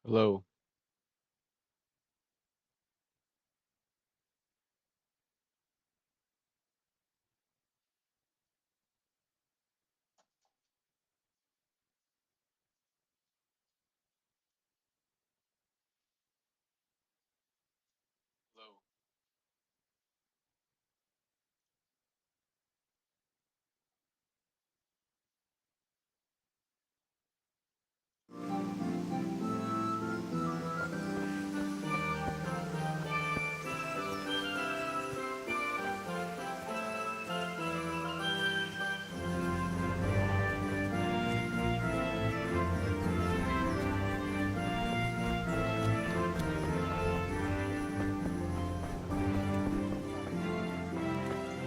Hello. Hello.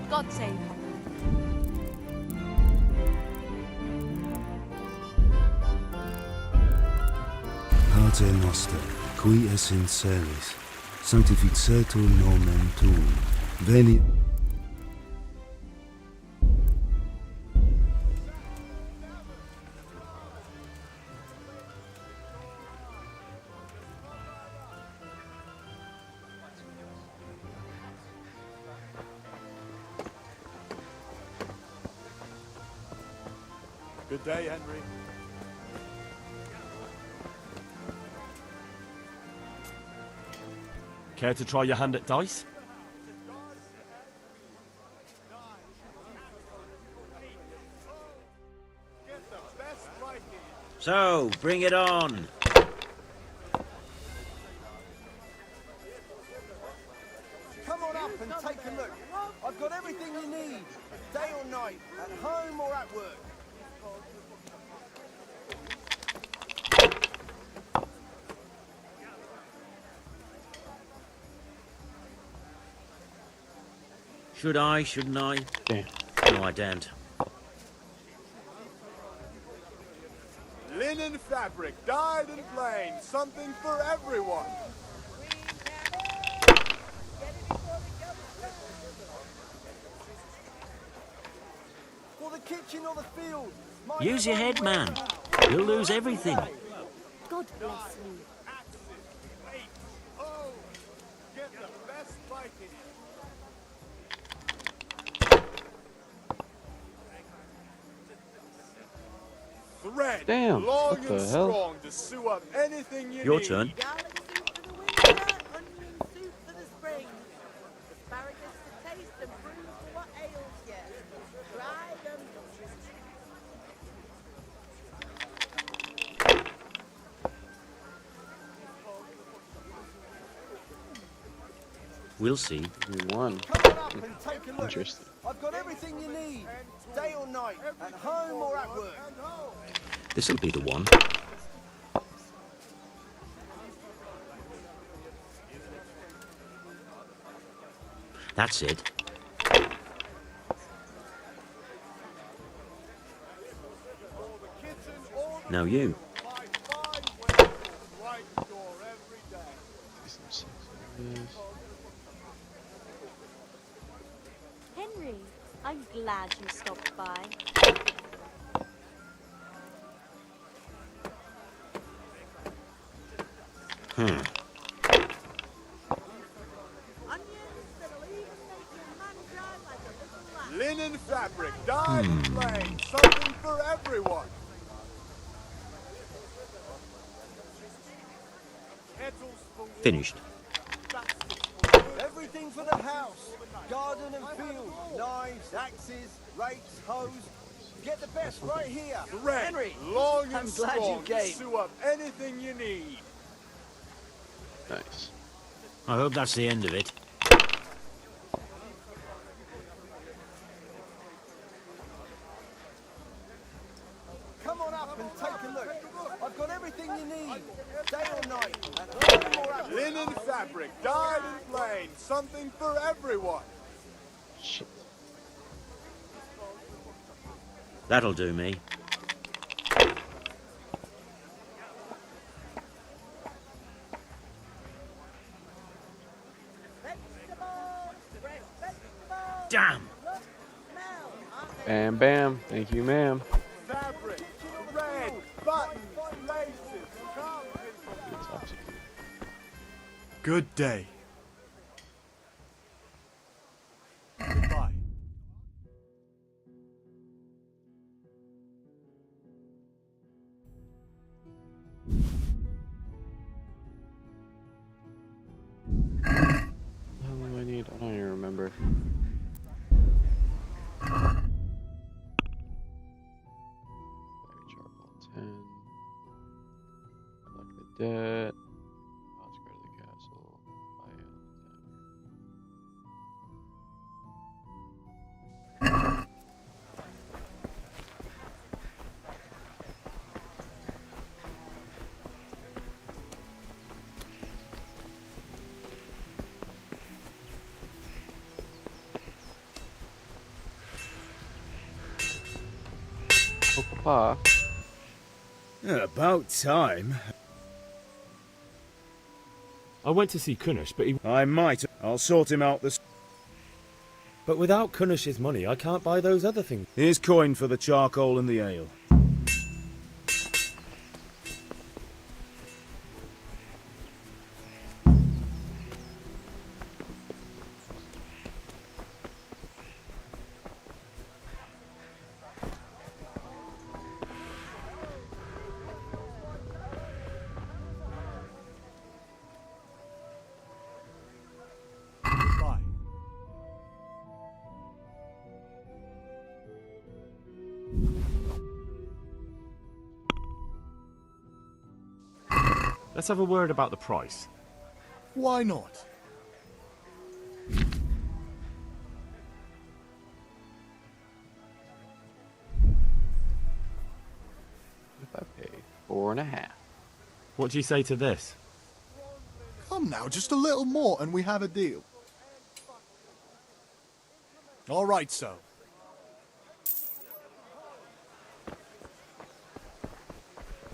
God save her. Pater noster, qui es in celis, sanctificetur nomen tuum, veni... Good day, Henry. Care to try your hand at dice? Get the best right here. So, bring it on. Come on up and take a look. I've got everything you need, day or night, at home or at work. Should I, shouldn't I? Damn. No, I don't. Linen fabric, dyed and plain, something for everyone. For the kitchen or the field. Use your head, man. You'll lose everything. God bless you. Wait. Oh, get the best right here. Thread, Damn, long what the and hell? strong to sew up anything you Your need. turn. Garlic soup for the winter, onion soup for the spring. Asparagus to taste and prunes for what ails you. Try them. We'll see. One. Come on up and take a look. Interesting. I've got everything you need, day or night, at home or at work. This'll be the one. That's it. Now you. My fine way, right door every day. Henry, I'm glad you stopped by. Hmm. Onions that'll even make your man dry like a little lamb. Linen fabric, dyed and plain, something for everyone. Kettles for Finished. Everything for the house, garden and field, knives, axes, rakes, hoes. Get the best right here. thread, Henry, long and I'm glad you strong to came. sew up anything you need. Nice. I hope that's the end of it. Come on up and take a look. I've got everything you need, day or night, at home or at work. Linen fabric, dyed and plain, something for everyone. Shit. That'll do me. Vegetables, fresh vegetables. Damn! Look, smell, aren't they? Bam, bam. Thank you, ma'am. Fabric, thread, buttons, laces, carpet. It's good day. Goodbye. How long do I need? I don't even remember. Charcoal 10. Collect the debt. Let's go to the castle. Buy out the tower. Oh, Papa. About time. I went to see Kunish, but he... I might. I'll sort him out this. But without Kunish's money, I can't buy those other things. Here's coin for the charcoal and the ale. Goodbye. Let's have a word about the price. Why not? If I pay 4.5. What do you say to this? Come now, just a little more and we have a deal. All right, so.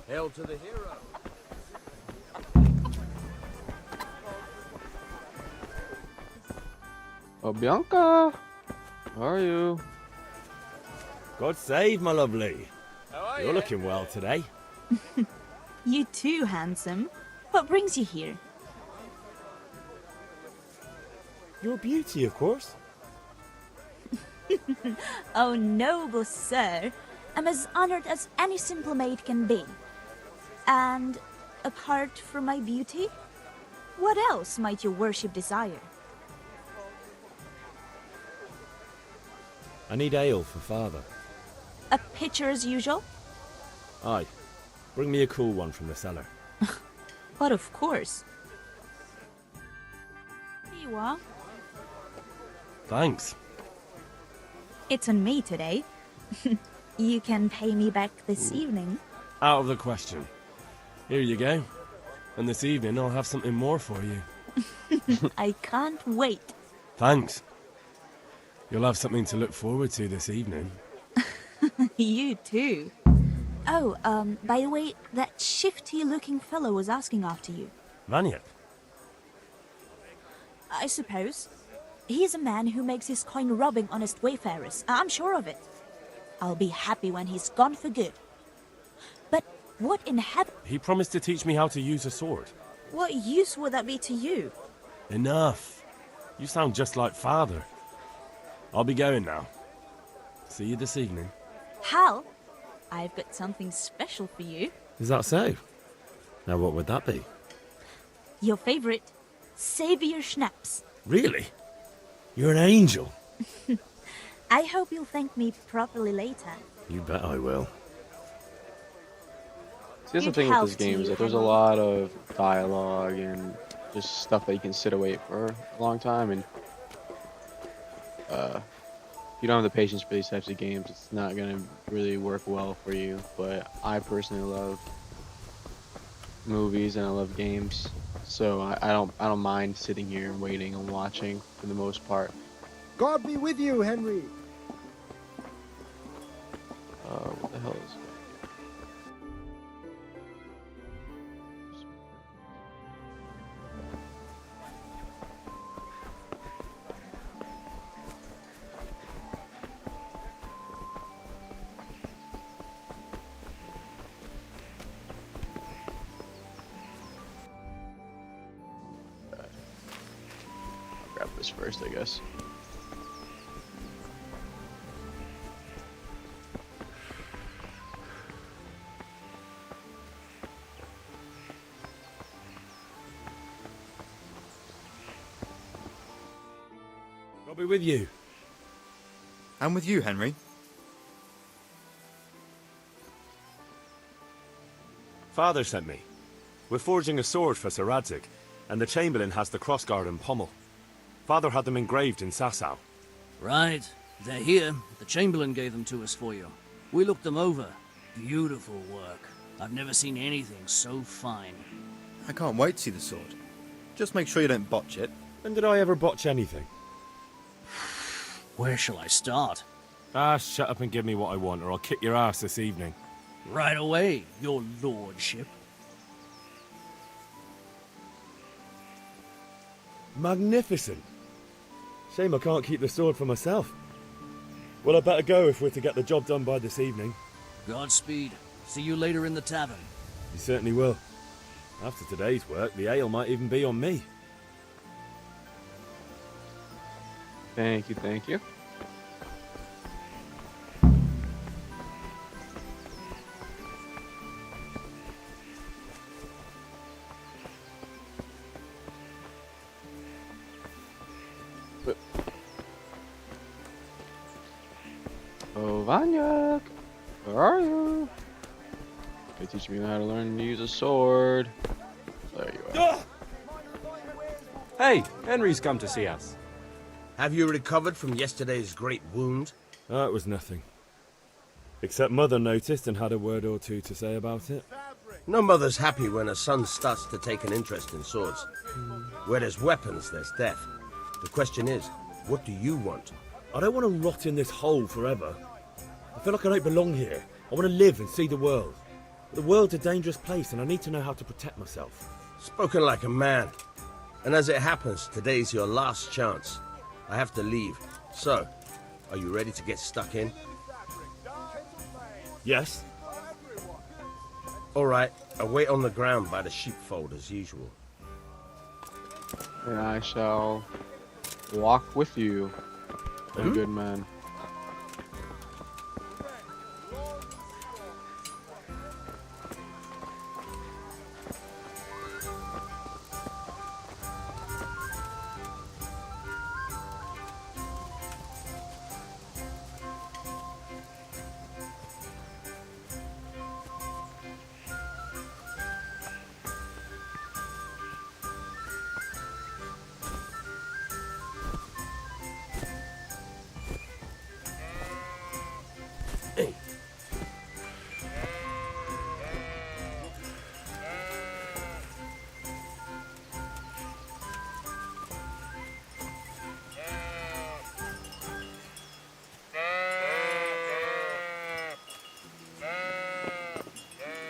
Hail to the hero. Oh, Bianca! How are you? God save, my lovely. You're looking well today. You too, handsome. What brings you here? Your beauty, of course. Oh, noble sir. I'm as honored as any simple maid can be. And apart from my beauty, what else might your worship desire? I need ale for father. A pitcher as usual? Aye. Bring me a cool one from the cellar. But of course. Here you are. Thanks. It's on me today. You can pay me back this evening. Out of the question. Here you go. And this evening I'll have something more for you. I can't wait. Thanks. You'll have something to look forward to this evening. You too. Oh, by the way, that shifty-looking fellow was asking after you. Vanya. I suppose. He's a man who makes his coin robbing honest wayfarers. I'm sure of it. I'll be happy when he's gone for good. But what in heaven? He promised to teach me how to use a sword. What use would that be to you? Enough. You sound just like father. I'll be going now. See you this evening. Hal, I've got something special for you. Is that so? Now what would that be? Your favorite, Savior Schnapps. Really? You're an angel. I hope you'll thank me properly later. You bet I will. See, that's the Good thing with health this to game is you, that there's a Henry. lot of dialogue and just stuff that you can sit away for a long time, and if you don't have the patience for these types of games, it's not gonna really work well for you. But I personally love movies and I love games, so I don't mind sitting here and waiting and watching for the most part. God be with you, Henry. What the hell is it? grab this first, I guess. I'll be with you. I'm with you, Henry. Father sent me. We're forging a sword for Sir Radzig, and the Chamberlain has the crossguard and pommel. Father had them engraved in Sasau. Right. They're here. The Chamberlain gave them to us for you. We looked them over. Beautiful work. I've never seen anything so fine. I can't wait to see the sword. Just make sure you don't botch it. When did I ever botch anything? Where shall I start? Ah, shut up and give me what I want, or I'll kick your ass this evening. Right away, your lordship. Magnificent. Shame I can't keep the sword for myself. Well, I better go if we're to get the job done by this evening. Godspeed. See you later in the tavern. You certainly will. After today's work, the ale might even be on me. Thank you, thank you. Oh, Vanyak, where are you? They teach me how to learn to use a sword. There you are. Hey, Henry's come to see us. Have you recovered from yesterday's great wound? It was nothing. Except Mother noticed and had a word or two to say about it. No mother's happy when her son starts to take an interest in swords. Where there's weapons, there's death. The question is, what do you want? I don't want to rot in this hole forever. I feel like I don't belong here. I want to live and see the world. But the world's a dangerous place and I need to know how to protect myself. Spoken like a man. And as it happens, today's your last chance. I have to leave. So, are you ready to get stuck in? Yes. All right, I'll wait on the ground by the sheepfold as usual. And I shall walk with you, my good man.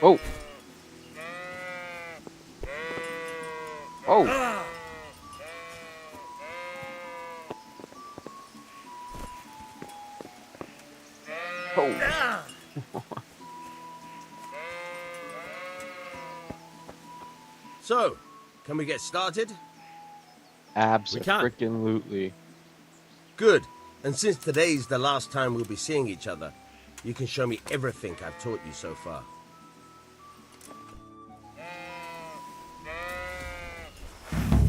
Oh. Oh. Oh. So, can we get started? Abso-freaking-lutely. Good. And since today's the last time we'll be seeing each other, you can show me everything I've taught you so far.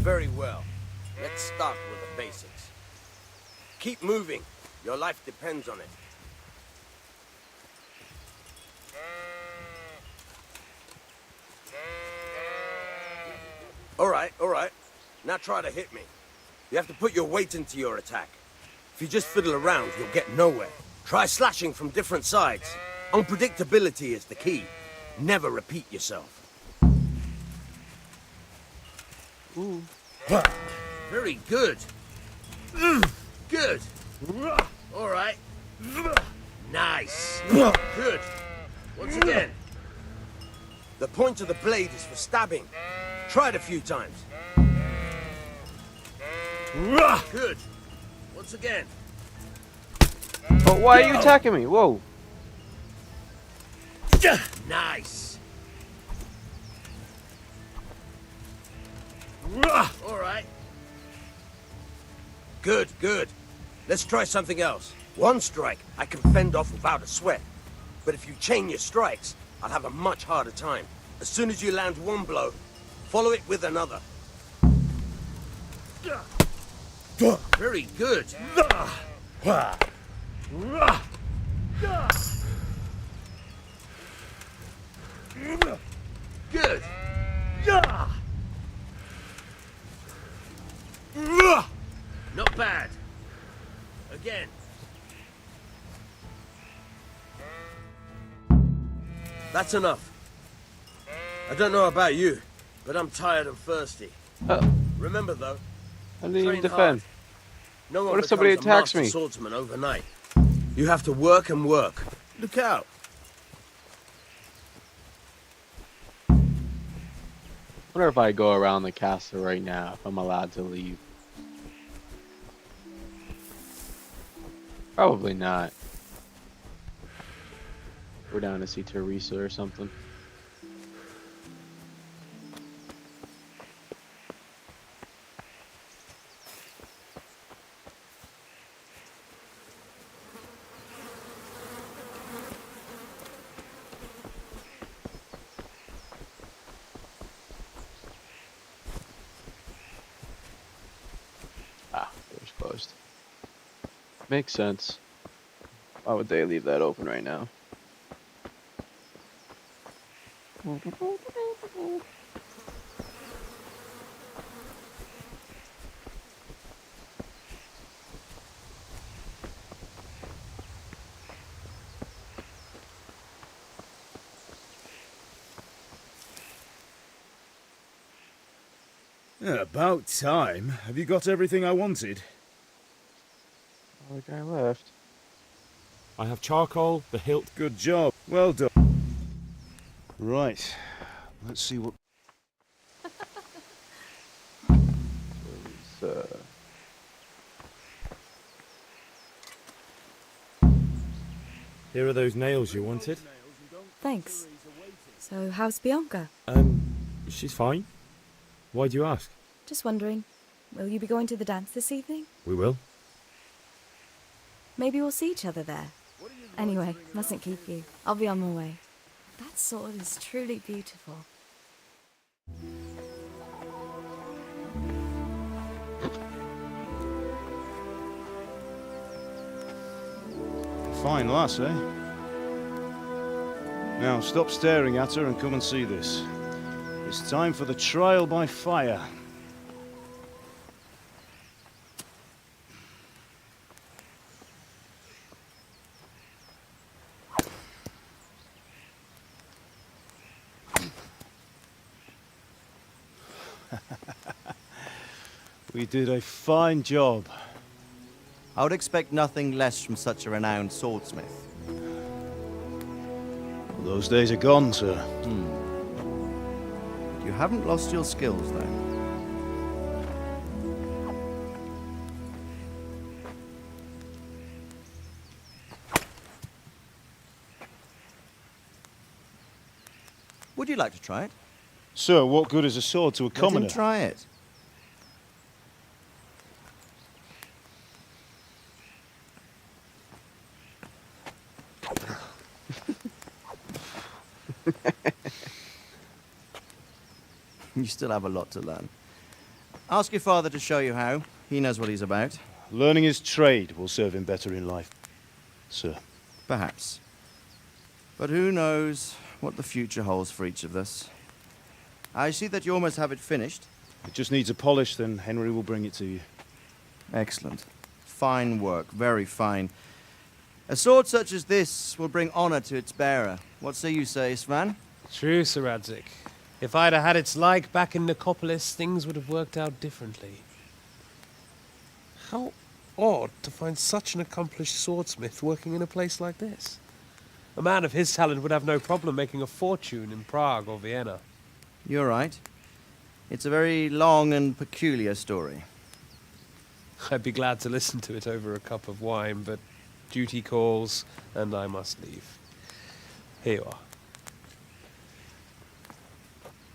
Very well. Let's start with the basics. Keep moving. Your life depends on it. All right. Now try to hit me. You have to put your weight into your attack. If you just fiddle around, you'll get nowhere. Try slashing from different sides. Unpredictability is the key. Never repeat yourself. Ooh. Very good. Good. All right. Nice. Good. Once again. The point of the blade is for stabbing. Try it a few times. Good. Once again. But why are you attacking me? Whoa. Nice. All right. Good, good. Let's try something else. One strike I can fend off without a sweat. But if you chain your strikes, I'll have a much harder time. As soon as you land one blow, follow it with another. Very good. Good. Not bad. Again. That's enough. I don't know about you, but I'm tired and thirsty. Remember though, I didn't even train defend. hard. No one What if somebody becomes a attacks master me? swordsman overnight. You have to work and work. Look out. I wonder if I go around the castle right now, if I'm allowed to leave. Probably not. We're down to see Teresa or something. Ah, door's closed. Makes sense. Why would they leave that open right now? About time. Have you got everything I wanted? Oh, the guy left. I have charcoal, the hilt. Good job. Well done. Right. Let's see what... Teresa. Here are those nails you wanted. Thanks. So, how's Bianca? She's fine. Why do you ask? Just wondering, will you be going to the dance this evening? We will. Maybe we'll see each other there. Anyway, mustn't keep you. I'll be on my way. That sword is truly beautiful. Fine lass, eh? Now, stop staring at her and come and see this. It's time for the trial by fire. We did a fine job. I would expect nothing less from such a renowned swordsmith. Those days are gone, sir. You haven't lost your skills, though. Would you like to try it? Sir, what good is a sword to a commoner? Let him try it. You still have a lot to learn. Ask your father to show you how. He knows what he's about. Learning his trade will serve him better in life, sir. Perhaps. But who knows what the future holds for each of us. I see that you almost have it finished. It just needs a polish, then Henry will bring it to you. Excellent. Fine work, very fine. A sword such as this will bring honor to its bearer. What say you, Svan? True, Sir Radzik. If I'd have had its like back in Nicopolis, things would have worked out differently. How odd to find such an accomplished swordsmith working in a place like this. A man of his talent would have no problem making a fortune in Prague or Vienna. You're right. It's a very long and peculiar story. I'd be glad to listen to it over a cup of wine, but duty calls, and I must leave. Here you are.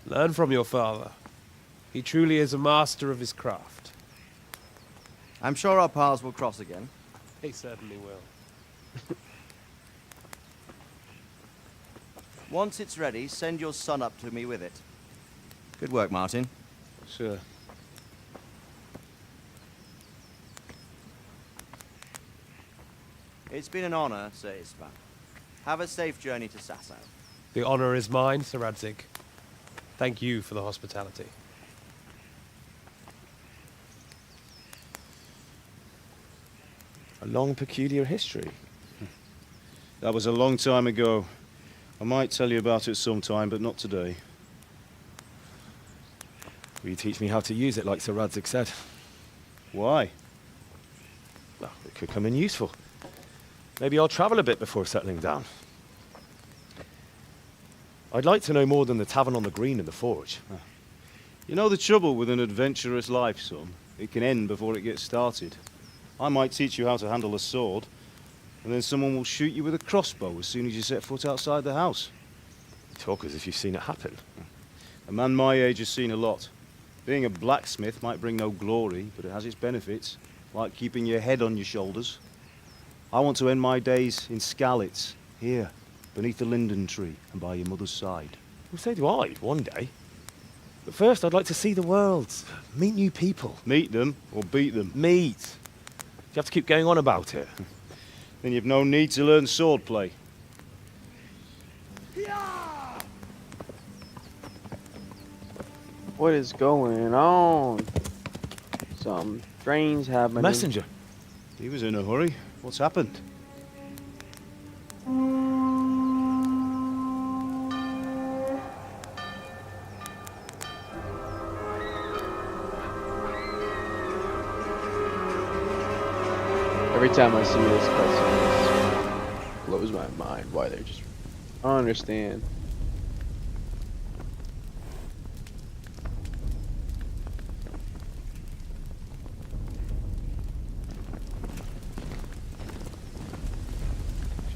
Learn from your father. He truly is a master of his craft. I'm sure our paths will cross again. They certainly will. Once it's ready, send your son up to me with it. Good work, Martin. Sure. It's been an honor, Sir Istvan. Have a safe journey to Sasau. The honor is mine, Sir Radzig. Thank you for the hospitality. A long, peculiar history. That was a long time ago. I might tell you about it sometime, but not today. Will you teach me how to use it like Sir Radzig said? Why? Well, it could come in useful. Maybe I'll travel a bit before settling down. I'd like to know more than the tavern on the green and the forge. You know the trouble with an adventurous life, son? It can end before it gets started. I might teach you how to handle a sword, and then someone will shoot you with a crossbow as soon as you set foot outside the house. You talk as if you've seen it happen. A man my age has seen a lot. Being a blacksmith might bring no glory, but it has its benefits, like keeping your head on your shoulders. I want to end my days in Skalitz, here, beneath the linden tree and by your mother's side. Well, so do I, one day. But first, I'd like to see the world, meet new people. Meet them or beat them? Meet. You have to keep going on about it. Then you've no need to learn swordplay. What is going on? Some strange happening. Messenger. He was in a hurry. What's happened? Every time I see this cutscene, it blows my mind why they're just... I don't understand.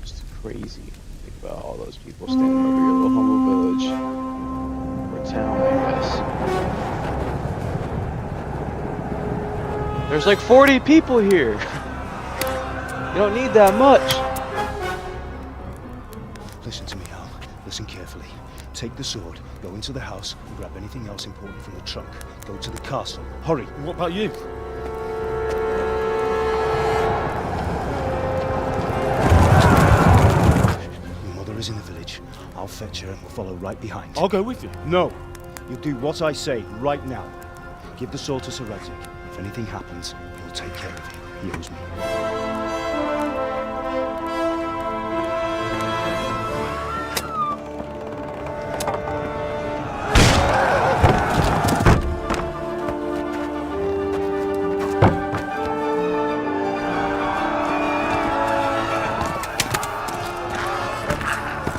Just crazy. Think about all those people standing over your little humble village. Or town, I guess. There's like 40 people here! You don't need that much. Listen to me, Al. Listen carefully. Take the sword, go into the house, and grab anything else important from the trunk. Go to the castle. Hurry. What about you? Your mother is in the village. I'll fetch her and we'll follow right behind. I'll go with you. No. You do what I say right now. Give the sword to Sir Radzig. If anything happens, he'll take care of you. He owes me.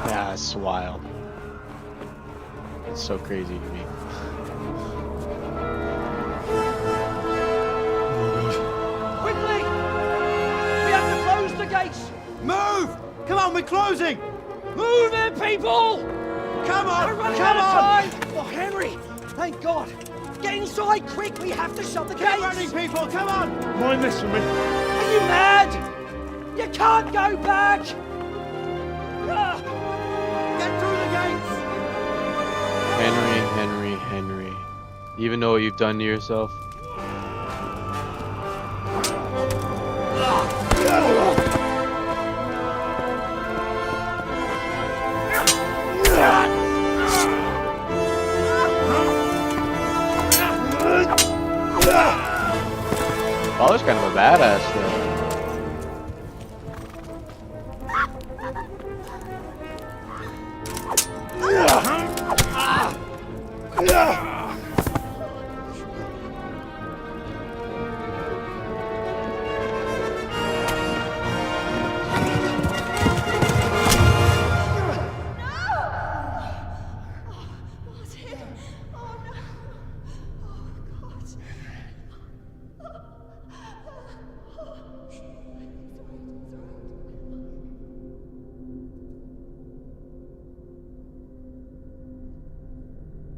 Yeah, it's wild. It's so crazy to me. Quickly! We have to close the gates! Move! Come on, we're closing! Move it, people! Come on! We're running Come out of on! time! Oh, Henry! Thank God! Get inside, quick! We have to shut the Keep gates! running, people! Come on! Mind this for me. Are you mad? You can't go back! Ah! Get through the gates! Henry. You even know what you've done to yourself? Father's kind of a badass though.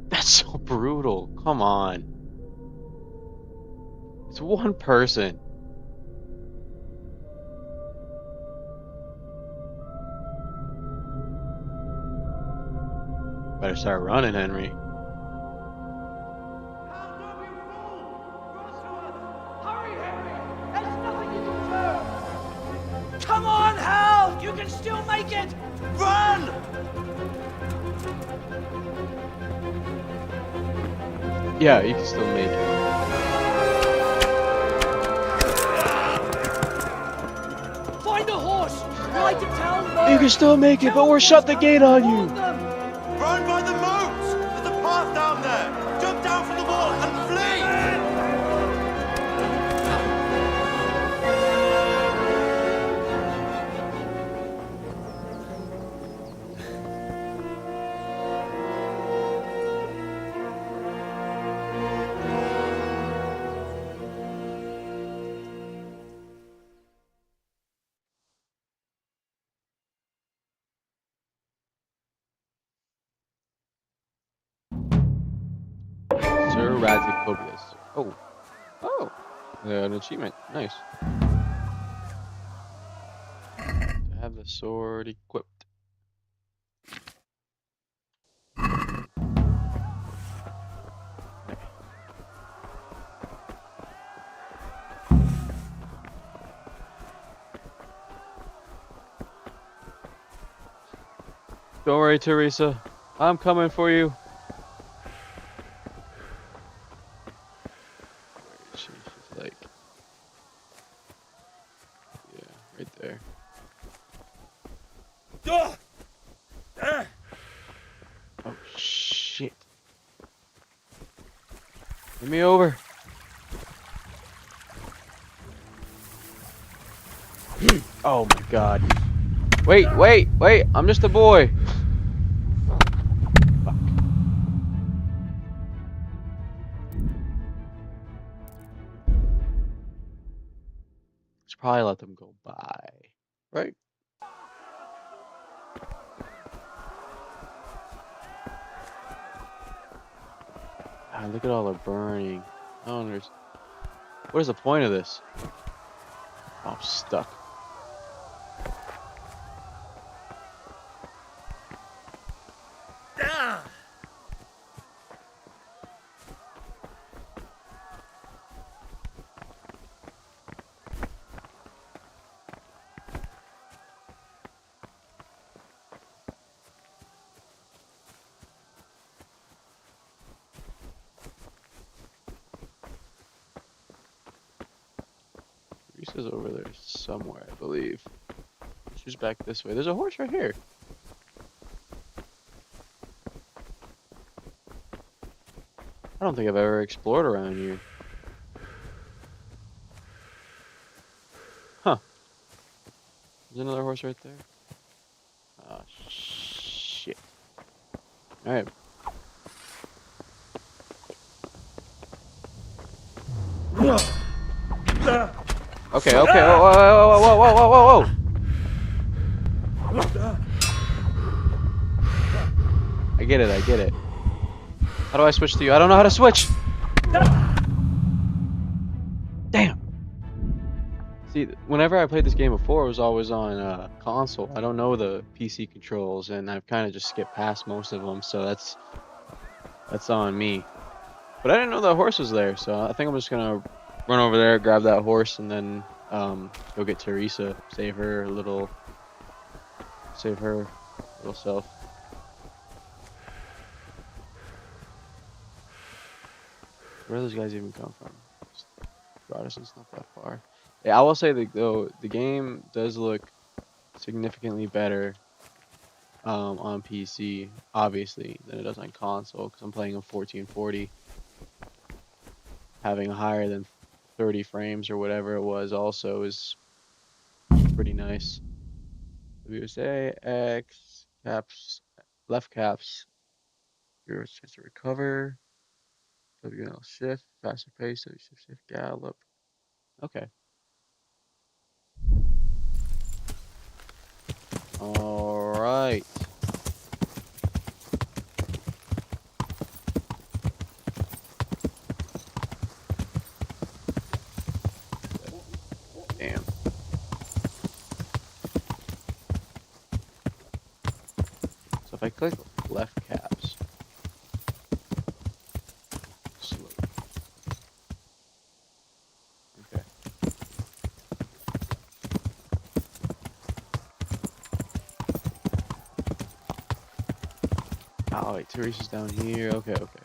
That's so brutal. Come on. It's one person. Better start running, Henry. Come on, Hal! You can still make it! Run! Yeah, you can still make it. Find a horse! Ride to town, You can still make it, but we're shut the gate on you. Run by the moat! There's a path down there! Jump down from the wall and flee! Sir Radzicobius. Oh. Oh. An achievement. Nice. To have the sword equipped. Don't worry, Teresa. I'm coming for you. Where is she? She's like... Yeah, right there. Oh, shit. Get me over. Oh my god. Wait, wait, wait. I'm just a boy. Fuck. Should probably let them go by. Right? God, look at all the burning. I don't understand. What is the point of this? Oh, I'm stuck. Teresa's over there somewhere, I believe. She's back this way. There's a horse right here. I don't think I've ever explored around here. Huh. There's another horse right there. Oh, shit. Alright. Okay, okay. Whoa, whoa, whoa, whoa, whoa, whoa, whoa, whoa. I get it, I get it. How do I switch to you? I don't know how to switch! Damn! See, whenever I played this game before, it was always on console. I don't know the PC controls, and I've kind of just skipped past most of them, so that's on me. But I didn't know that horse was there, so I think I'm just gonna run over there, grab that horse, and then go get Teresa, save her little self. Where do those guys even come from? Protestant's not that far. Yeah, I will say that though the game does look significantly better on PC, obviously, than it does on console, because I'm playing in 1440. Having higher than 30 frames or whatever it was also is pretty nice. WSA, X, caps, left caps, your chance to recover, WL shift, faster pace, W shift gallop. Okay. Alright. Damn. So if I click left caps, Oh wait, Teresa's down here. Okay, okay.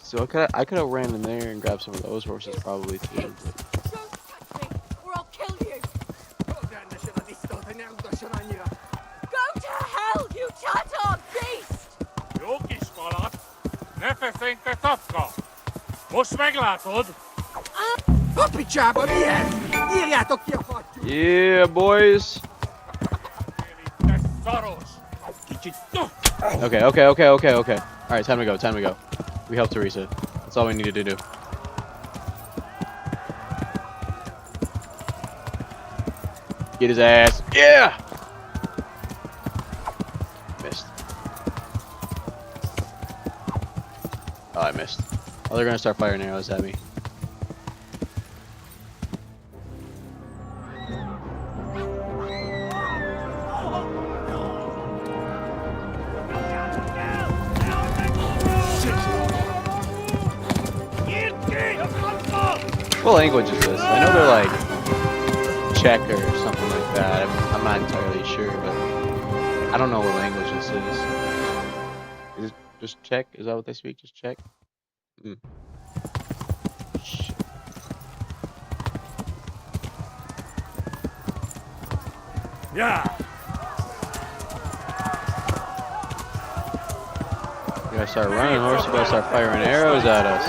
So I could have ran in there and grabbed some of those horses probably too. But... Don't touch me, or I'll kill you! Go to hell, you tattard beast! Yeah, boys. Okay, okay, okay, okay, okay. All right, time to go. Time to go. We helped Teresa. That's all we needed to do. Get his ass. Yeah. Missed. Oh, I missed. Oh, they're gonna start firing arrows at me. What language is this? I know they're like Czech or something like that. I'm not entirely sure, but I don't know what language this is. Is it just Czech? Is that what they speak? Just Czech? Mm. Shit. Yeah. You gotta start running, horse. You gotta start firing arrows at us.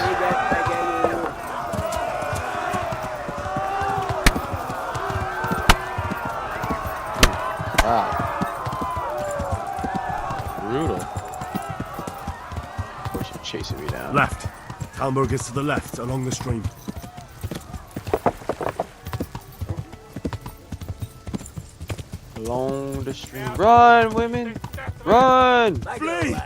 Wow. Brutal. Of course, you're chasing me down. Left. Talmberg is to the left, along the stream. Along the stream. Run, women! Run! Flee!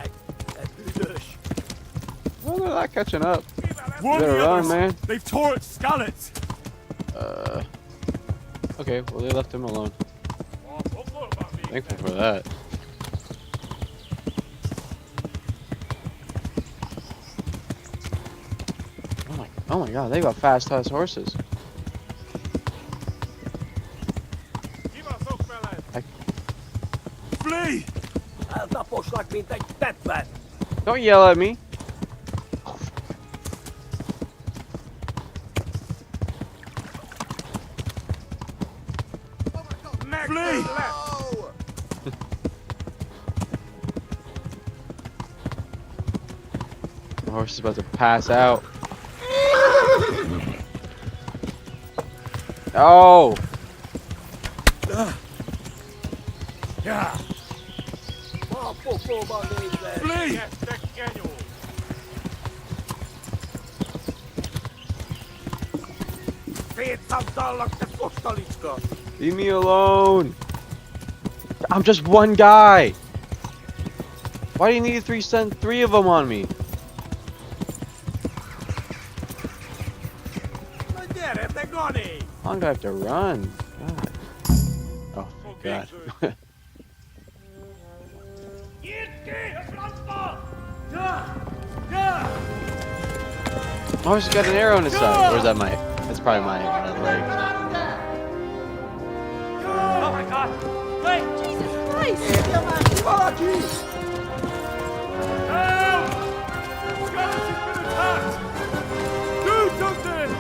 Well, they're not catching up. You Warn better the run, others. man. They've tore at Skalitz. Okay, well, they left him alone. Thankful for that. Oh my god, they got fast-ass horses. Flee! Don't yell at me. Flee! The horse is about to pass out. Oh! Yeah. Flee! Leave me alone. I'm just one guy. Why do you need to send three of them on me? How long do I have to run? God. Oh, thank God. My horse has got an arrow in his side. Or is that my... That's probably my leg. Oh my god! Wait! Jesus Christ! Help! Skalitz has been attacked! Do something!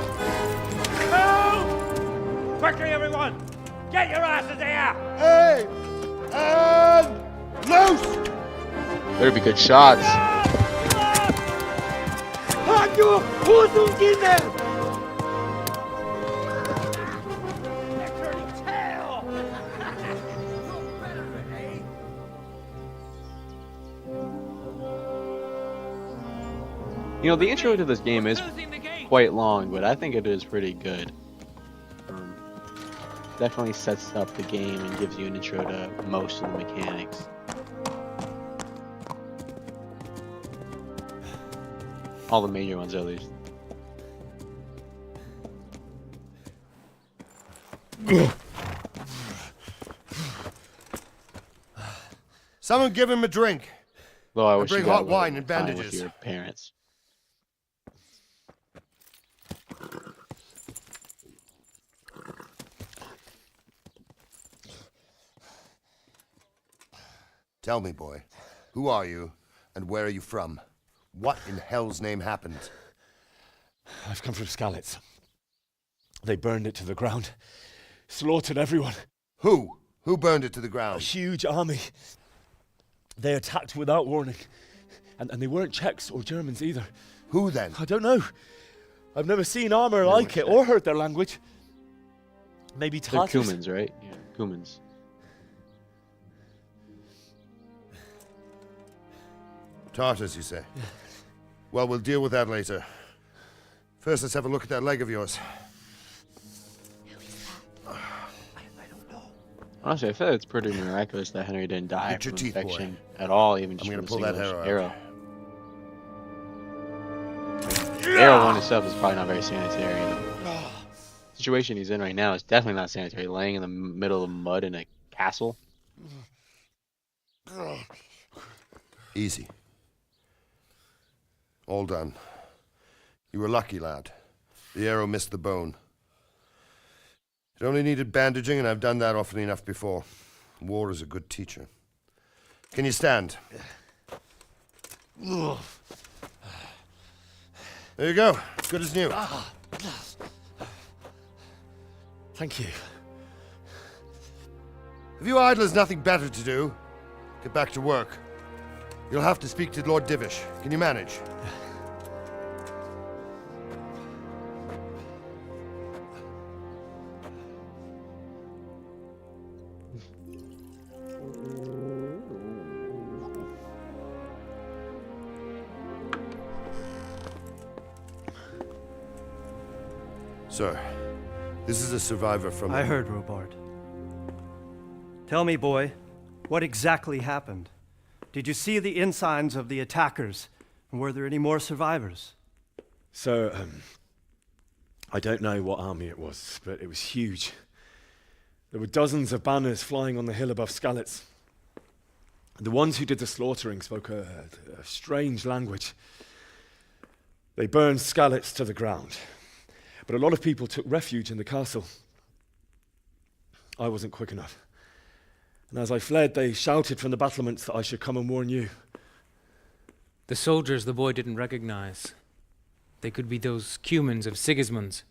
Help! Quickly, everyone! Get your asses here! Hey! And loose! Better be good shots. You know, the intro to this game is quite long, but I think it is pretty good. Definitely sets up the game and gives you an intro to most of the mechanics. All the major ones, at least. Someone give him a drink. Though I wish bring you got hot wine and time bandages. with your parents. Tell me, boy, Who are you, and where are you from? What in hell's name happened? I've come from Skalitz. They burned it to the ground. Slaughtered everyone. Who? Who burned it to the ground? A huge army. They attacked without warning. And they weren't Czechs or Germans either. Who then? I don't know. I've never seen armor like it or heard their language. Maybe They're Tatars. Cumans, right? Yeah, Cumans. Tartars, you say? Well, we'll deal with that later. First, let's have a look at that leg of yours. Honestly, I feel like it's pretty miraculous that Henry didn't die Get your from teeth, infection at all, even just I'm from gonna a pull that single arrow out. The arrow one itself is probably not very sanitary. The situation he's in right now is definitely not sanitary. Laying in the middle of mud in a castle. Easy. All done. You were lucky, lad. The arrow missed the bone. It only needed bandaging, and I've done that often enough before. War is a good teacher. Can you stand? There you go. Good as new. Thank you. If you idlers nothing better to do, get back to work. You'll have to speak to Lord Divish. Can you manage? Sir, this is a survivor from... I heard, Robard. Tell me, boy, what exactly happened? Did you see the ensigns of the attackers? And were there any more survivors? So, I don't know what army it was, but it was huge. There were dozens of banners flying on the hill above Skalitz. The ones who did the slaughtering spoke a strange language. They burned Skalitz to the ground. But a lot of people took refuge in the castle. I wasn't quick enough. And as I fled, they shouted from the battlements that I should come and warn you. The soldiers the boy didn't recognize. They could be those Cumans of Sigismund's.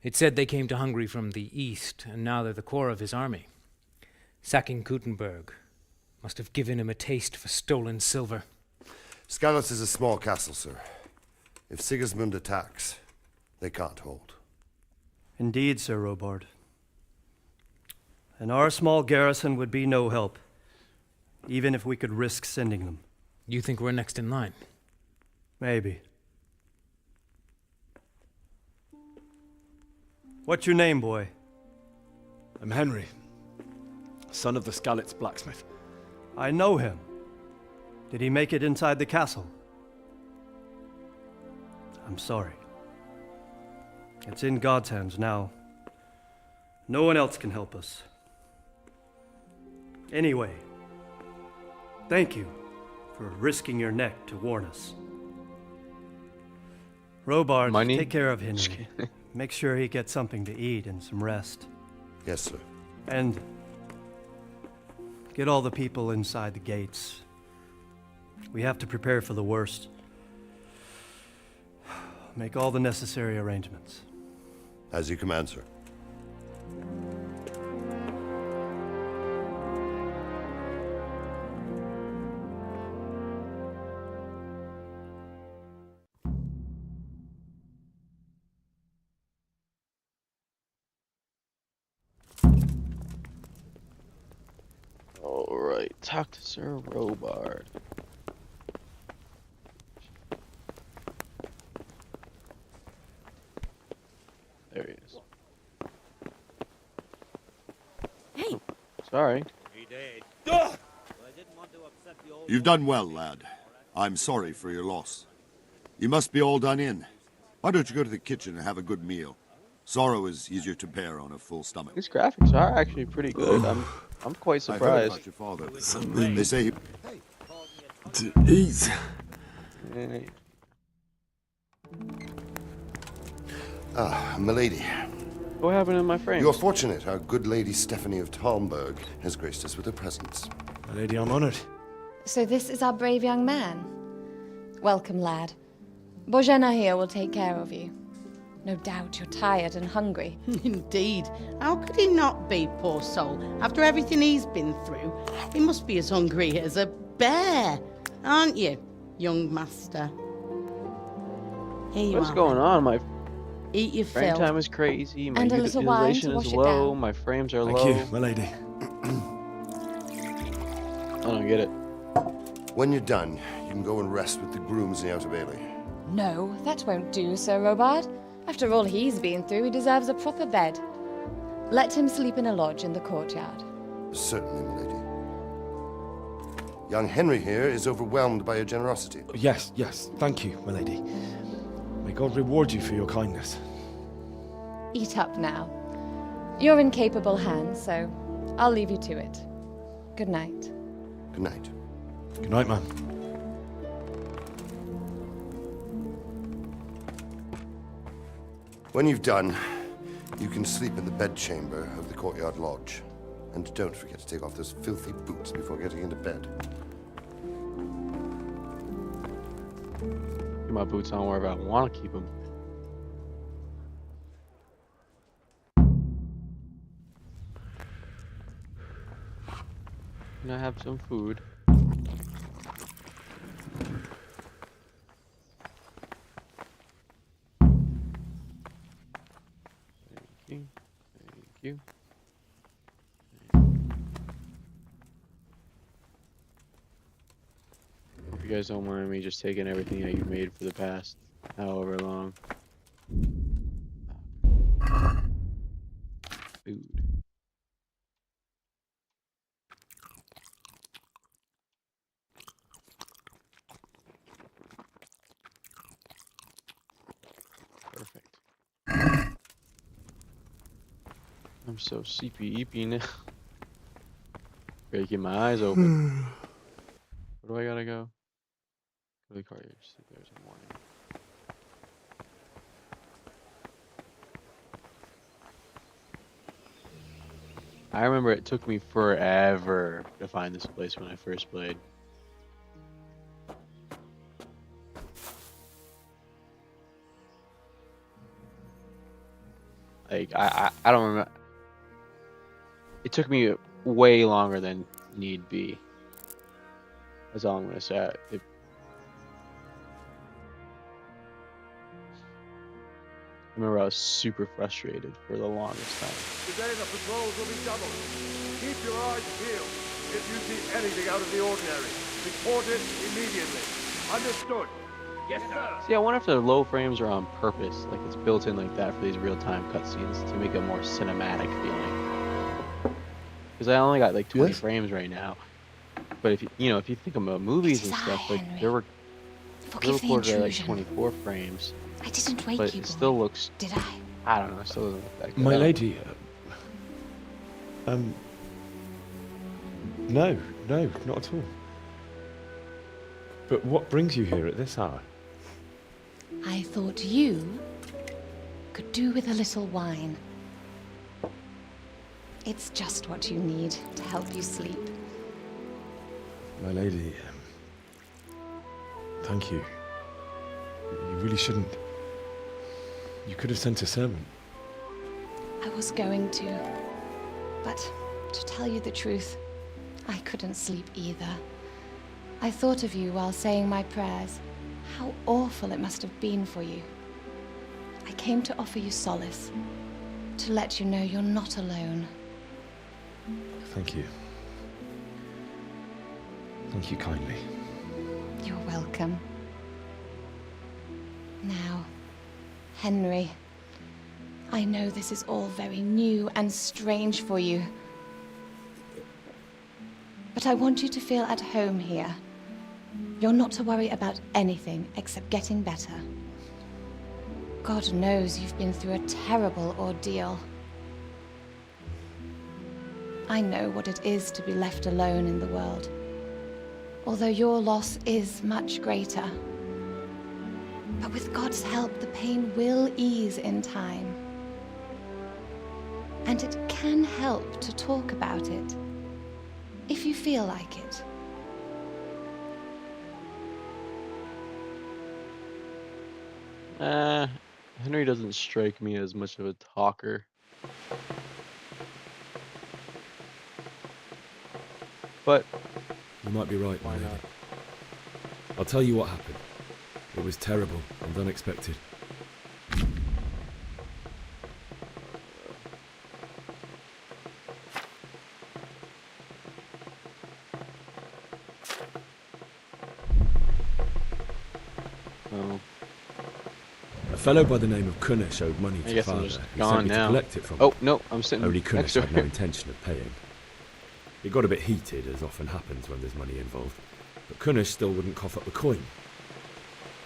It said they came to Hungary from the east, and now they're the core of his army. Sacking Gutenberg must have given him a taste for stolen silver. Skalitz is a small castle, sir. If Sigismund attacks, they can't hold. Indeed, Sir Robard. And our small garrison would be no help, even if we could risk sending them. You think we're next in line? Maybe. What's your name, boy? I'm Henry, son of the Skalitz blacksmith. I know him. Did he make it inside the castle? I'm sorry. It's in God's hands now. No one else can help us. Anyway, thank you for risking your neck to warn us. Robard, Money? take care of Henry. Make sure he gets something to eat and some rest. Yes, sir. And get all the people inside the gates. We have to prepare for the worst. Make all the necessary arrangements. As you command, sir. Alright, talk to Sir Robard. There he is. Hey! Sorry. He did. You've done well, lad. I'm sorry for your loss. You must be all done in. Why don't you go to the kitchen and have a good meal? Sorrow is easier to bear on a full stomach. These graphics are actually pretty good. I'm quite I heard surprised. about your father. They say he... To eat. Ah, milady. What happened in my frame? You're fortunate. Our good lady Stephanie of Talmberg has graced us with her presence. My lady, I'm honored. So this is our brave young man. Welcome, lad. Bojana here will take care of you. No doubt you're tired and hungry. Indeed. How could he not be, poor soul? After everything he's been through, he must be as hungry as a bear. Aren't you, young master? Here you What's are, going then. on? My Eat your frame fill. time is crazy. My And a little wine to utilization wash is it low. down. My frames are Thank low. you, my lady. I don't get it. When you're done, you can go and rest with the grooms in the Outer Bailey. No, that won't do, Sir Robard. After all he's been through, he deserves a proper bed. Let him sleep in a lodge in the courtyard. Certainly, my lady. Young Henry here is overwhelmed by your generosity. Yes, yes, thank you, my lady. May God reward you for your kindness. Eat up now. You're in capable hands, so I'll leave you to it. Good night. Good night. Good night, man. When you've done, you can sleep in the bedchamber of the courtyard lodge. And don't forget to take off those filthy boots before getting into bed. Keep my boots on wherever I want to keep them. Can I have some food? Thank you. Hope you guys don't mind me just taking everything that you've made for the past however long. Food. Perfect. I'm so sleepy now. Gotta keep my eyes open. Where do I gotta go? Go to the car. Sleep there in the morning. I remember it took me forever to find this place when I first played. Like I don't remember. It took me way longer than need be. That's all I'm gonna say. I remember I was super frustrated for the longest time. Today the patrols will be doubled. Keep your eyes peeled. If you see anything out of the ordinary, report it immediately. Understood? Yes, sir. See, I wonder if the low frames are on purpose, like it's built in like that for these real-time cutscenes to make a more cinematic feeling. Because I only got like 20 frames right now. But if if you think about movies and stuff, like they're recorded at like 24 frames. I didn't wake but you, it still looks. did I? I don't know. It still doesn't look that good. My lady. No, not at all. But what brings you here at this hour? I thought you could do with a little wine. It's just what you need to help you sleep. My lady, thank you. You really shouldn't. You could have sent a servant. I was going to. But to tell you the truth, I couldn't sleep either. I thought of you while saying my prayers. How awful it must have been for you. I came to offer you solace. To let you know you're not alone. Thank you. Thank you kindly. You're welcome. Now, Henry, I know this is all very new and strange for you. But I want you to feel at home here. You're not to worry about anything except getting better. God knows you've been through a terrible ordeal. I know what it is to be left alone in the world. Although your loss is much greater. But with God's help, the pain will ease in time. And it can help to talk about it, if you feel like it. Henry doesn't strike me as much of a talker. But You might be right, my why lady. not? I'll tell you what happened. It was terrible and unexpected. Oh. A fellow by the name of Kunnish owed money I to guess I'm father. just He gone sent me now. to collect it from Oh, him. no, I'm sitting Only next Kunnish to had no him. intention of paying. It got a bit heated, as often happens when there's money involved, but Kunnish still wouldn't cough up the coin.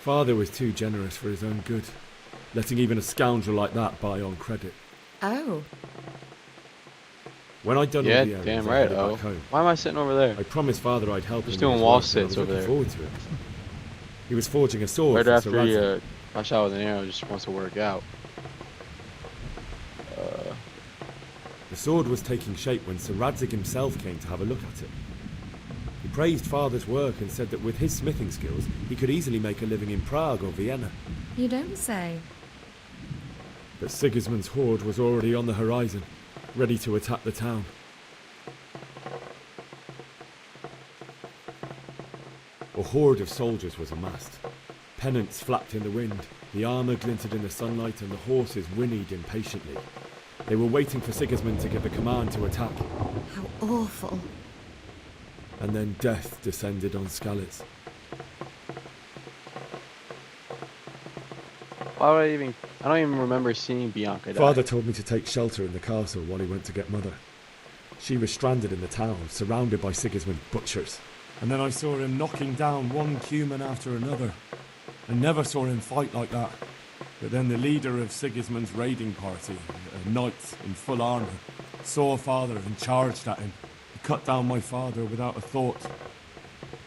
Father was too generous for his own good, letting even a scoundrel like that buy on credit. Oh. When I'd done Yeah, all the errands, damn I right, headed oh. back home. Why am I sitting over there? I promised Father I'd help Just him in doing his wall work, and I sits was over looking there. forward to it. He was forging a sword Right for after Sir he Radzig. got shot with an arrow, just wants to work out. The sword was taking shape when Sir Radzig himself came to have a look at it. He praised Father's work and said that with his smithing skills, he could easily make a living in Prague or Vienna. You don't say. But Sigismund's horde was already on the horizon, ready to attack the town. A horde of soldiers was amassed. Pennants flapped in the wind, the armour glinted in the sunlight, and the horses whinnied impatiently. They were waiting for Sigismund to give the command to attack. How awful. And then death descended on Skalitz. Why would I don't even remember seeing Bianca die. Father told me to take shelter in the castle while he went to get Mother. She was stranded in the town, surrounded by Sigismund's butchers. And then I saw him knocking down one Cuman after another. I never saw him fight like that. But then the leader of Sigismund's raiding party, a knight in full armour, saw Father and charged at him. He cut down my father without a thought.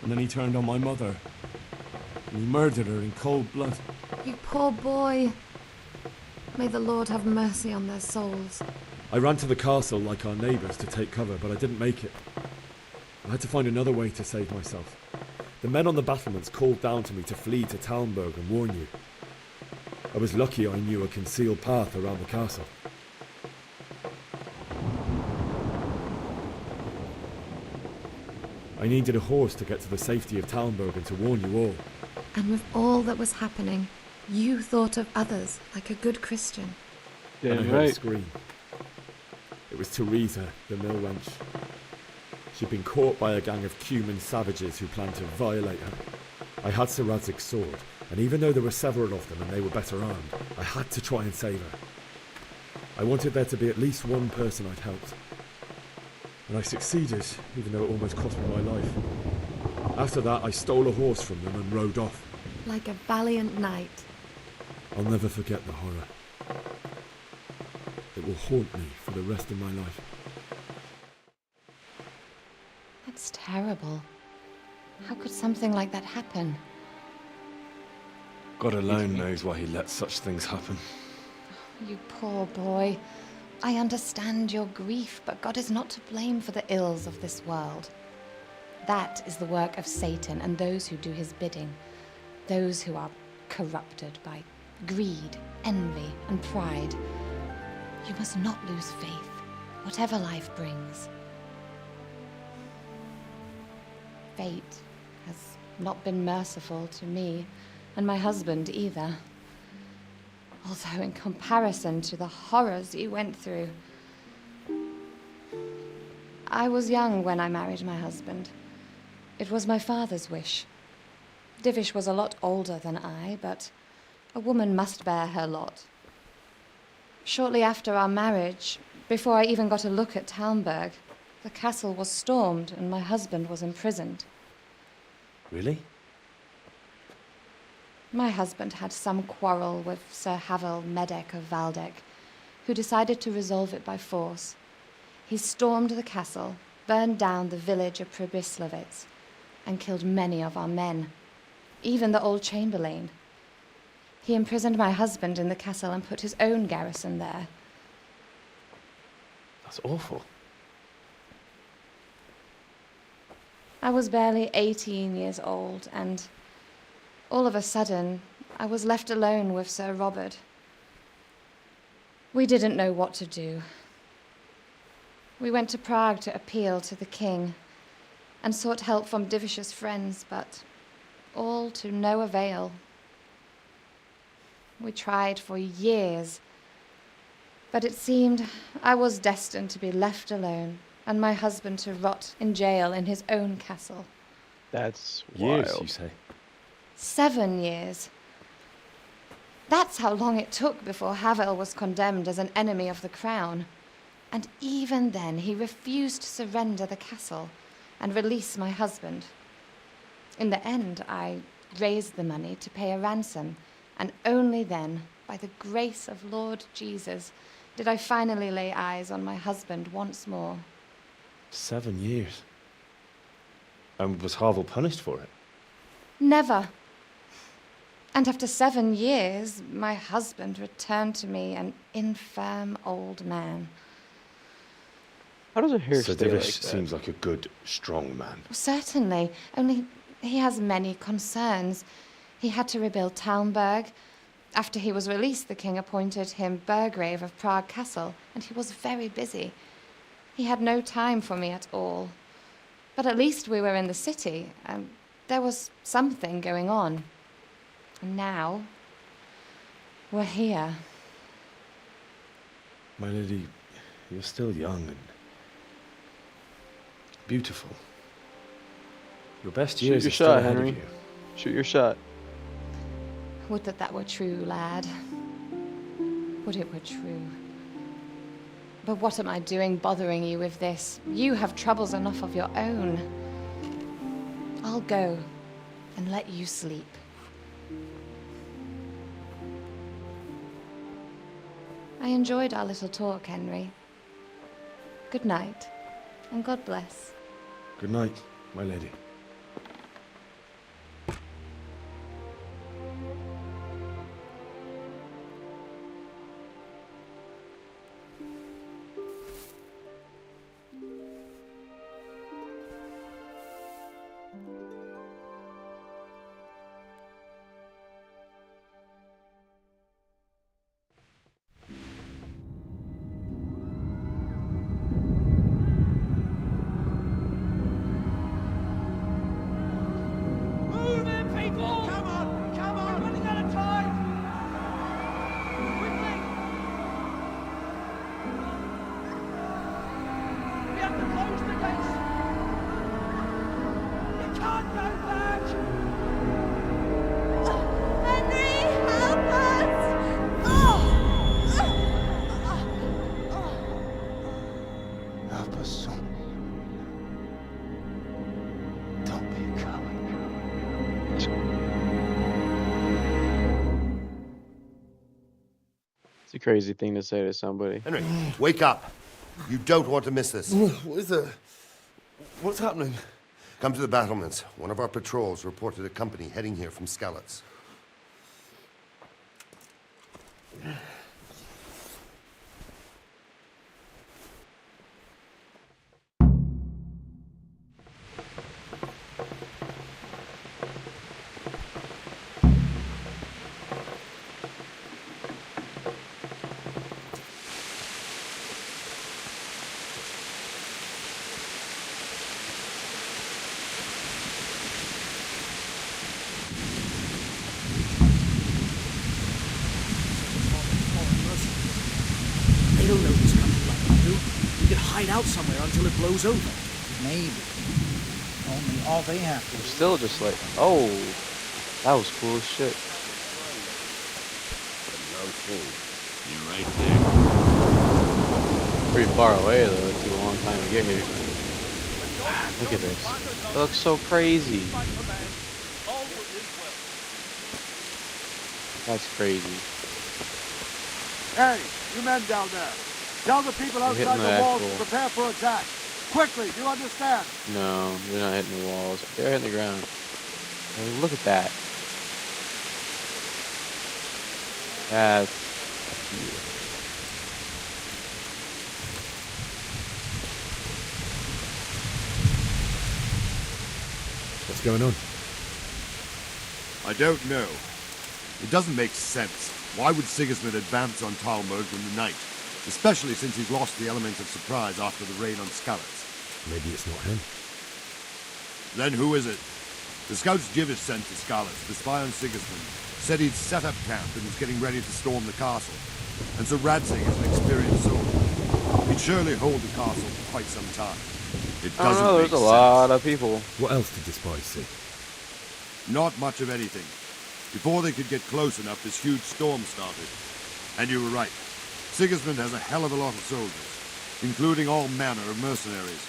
And then he turned on my mother. And he murdered her in cold blood. You poor boy. May the Lord have mercy on their souls. I ran to the castle like our neighbours to take cover, but I didn't make it. I had to find another way to save myself. The men on the battlements called down to me to flee to Talmberg and warn you. I was lucky I knew a concealed path around the castle. I needed a horse to get to the safety of Talmberg and to warn you all. And with all that was happening, you thought of others like a good Christian. And I Damn heard a right. scream. It was Teresa, the mill wench. She'd been caught by a gang of Cuman savages who planned to violate her. I had Sir Radzig's sword, and even though there were several of them and they were better armed, I had to try and save her. I wanted there to be at least one person I'd helped. And I succeeded, even though it almost cost me my life. After that, I stole a horse from them and rode off. Like a valiant knight. I'll never forget the horror. It will haunt me for the rest of my life. That's terrible. How could something like that happen? God alone knows why he lets such things happen. You poor boy. I understand your grief, but God is not to blame for the ills of this world. That is the work of Satan and those who do his bidding. Those who are corrupted by greed, envy, and pride. You must not lose faith, whatever life brings. Fate has not been merciful to me, and my husband either. Although in comparison to the horrors you went through. I was young when I married my husband. It was my father's wish. Divish was a lot older than I, but a woman must bear her lot. Shortly after our marriage, before I even got a look at Talmberg, the castle was stormed and my husband was imprisoned. Really? My husband had some quarrel with Sir Havel Medek of Valdek, who decided to resolve it by force. He stormed the castle, burned down the village of Pribyslavitz, and killed many of our men, even the old chamberlain. He imprisoned my husband in the castle and put his own garrison there. That's awful. I was barely 18 years old, and all of a sudden, I was left alone with Sir Robert. We didn't know what to do. We went to Prague to appeal to the king and sought help from Divish's friends, but all to no avail. We tried for years, but it seemed I was destined to be left alone and my husband to rot in jail in his own castle. That's Years, wild. you say? 7 years. That's how long it took before Havel was condemned as an enemy of the crown. And even then, he refused to surrender the castle and release my husband. In the end, I raised the money to pay a ransom, and only then, by the grace of Lord Jesus, did I finally lay eyes on my husband once more. 7 years. And was Havel punished for it? Never. And after 7 years, my husband returned to me an infirm old man. How does a hair Sir stay Divish like that? seems like a good, strong man. Certainly, only he has many concerns. He had to rebuild Talmberg. After he was released, the king appointed him Burgrave of Prague Castle, and he was very busy. He had no time for me at all. But at least we were in the city, and there was something going on. And now, we're here. My lady, you're still young and beautiful. Your best Shoot years your are still shot, ahead Henry. of you. Shoot your shot. Would that were true, lad. Would it were true. But what am I doing bothering you with this? You have troubles enough of your own. I'll go and let you sleep. I enjoyed our little talk, Henry. Good night, and God bless. Good night, my lady. Move in, people! Come on! Come on! We're running out of time! Quickly! We have to close the gates! You can't go back! Henry, help us! Help us, son. Don't be a coward. It's a crazy thing to say to somebody. Henry, wake up. You don't want to miss this. What is it? What's happening? Come to the battlements. One of our patrols reported a company heading here from Skalitz. They don't know this country like we do. We could hide out somewhere until it blows over. Maybe. Only all they have to I'm still just like, oh, that was cool as shit. You're right there. Pretty far away though. It took a long time to get here. Look at this. It looks so crazy. That's crazy. Hey, you men down there. Tell the people They're outside hitting the the walls to actual- prepare for attack. Quickly, do you understand? No, they're not hitting the walls. They're hitting the ground. Hey, look at that. That's beautiful. What's going on? I don't know. It doesn't make sense. Why would Sigismund advance on Talmberg in the night? Especially since he's lost the element of surprise after the raid on Skalitz. Maybe it's not him. Then who is it? The scouts Jivish sent to Skalitz to spy on Sigismund said he'd set up camp and was getting ready to storm the castle. And so Radzig is an experienced soldier. He'd surely hold the castle for quite some time. It I don't doesn't know, make there's a sense. lot of people. What else did the spies see? Not much of anything. Before they could get close enough, this huge storm started. And you were right. Sigismund has a hell of a lot of soldiers, including all manner of mercenaries.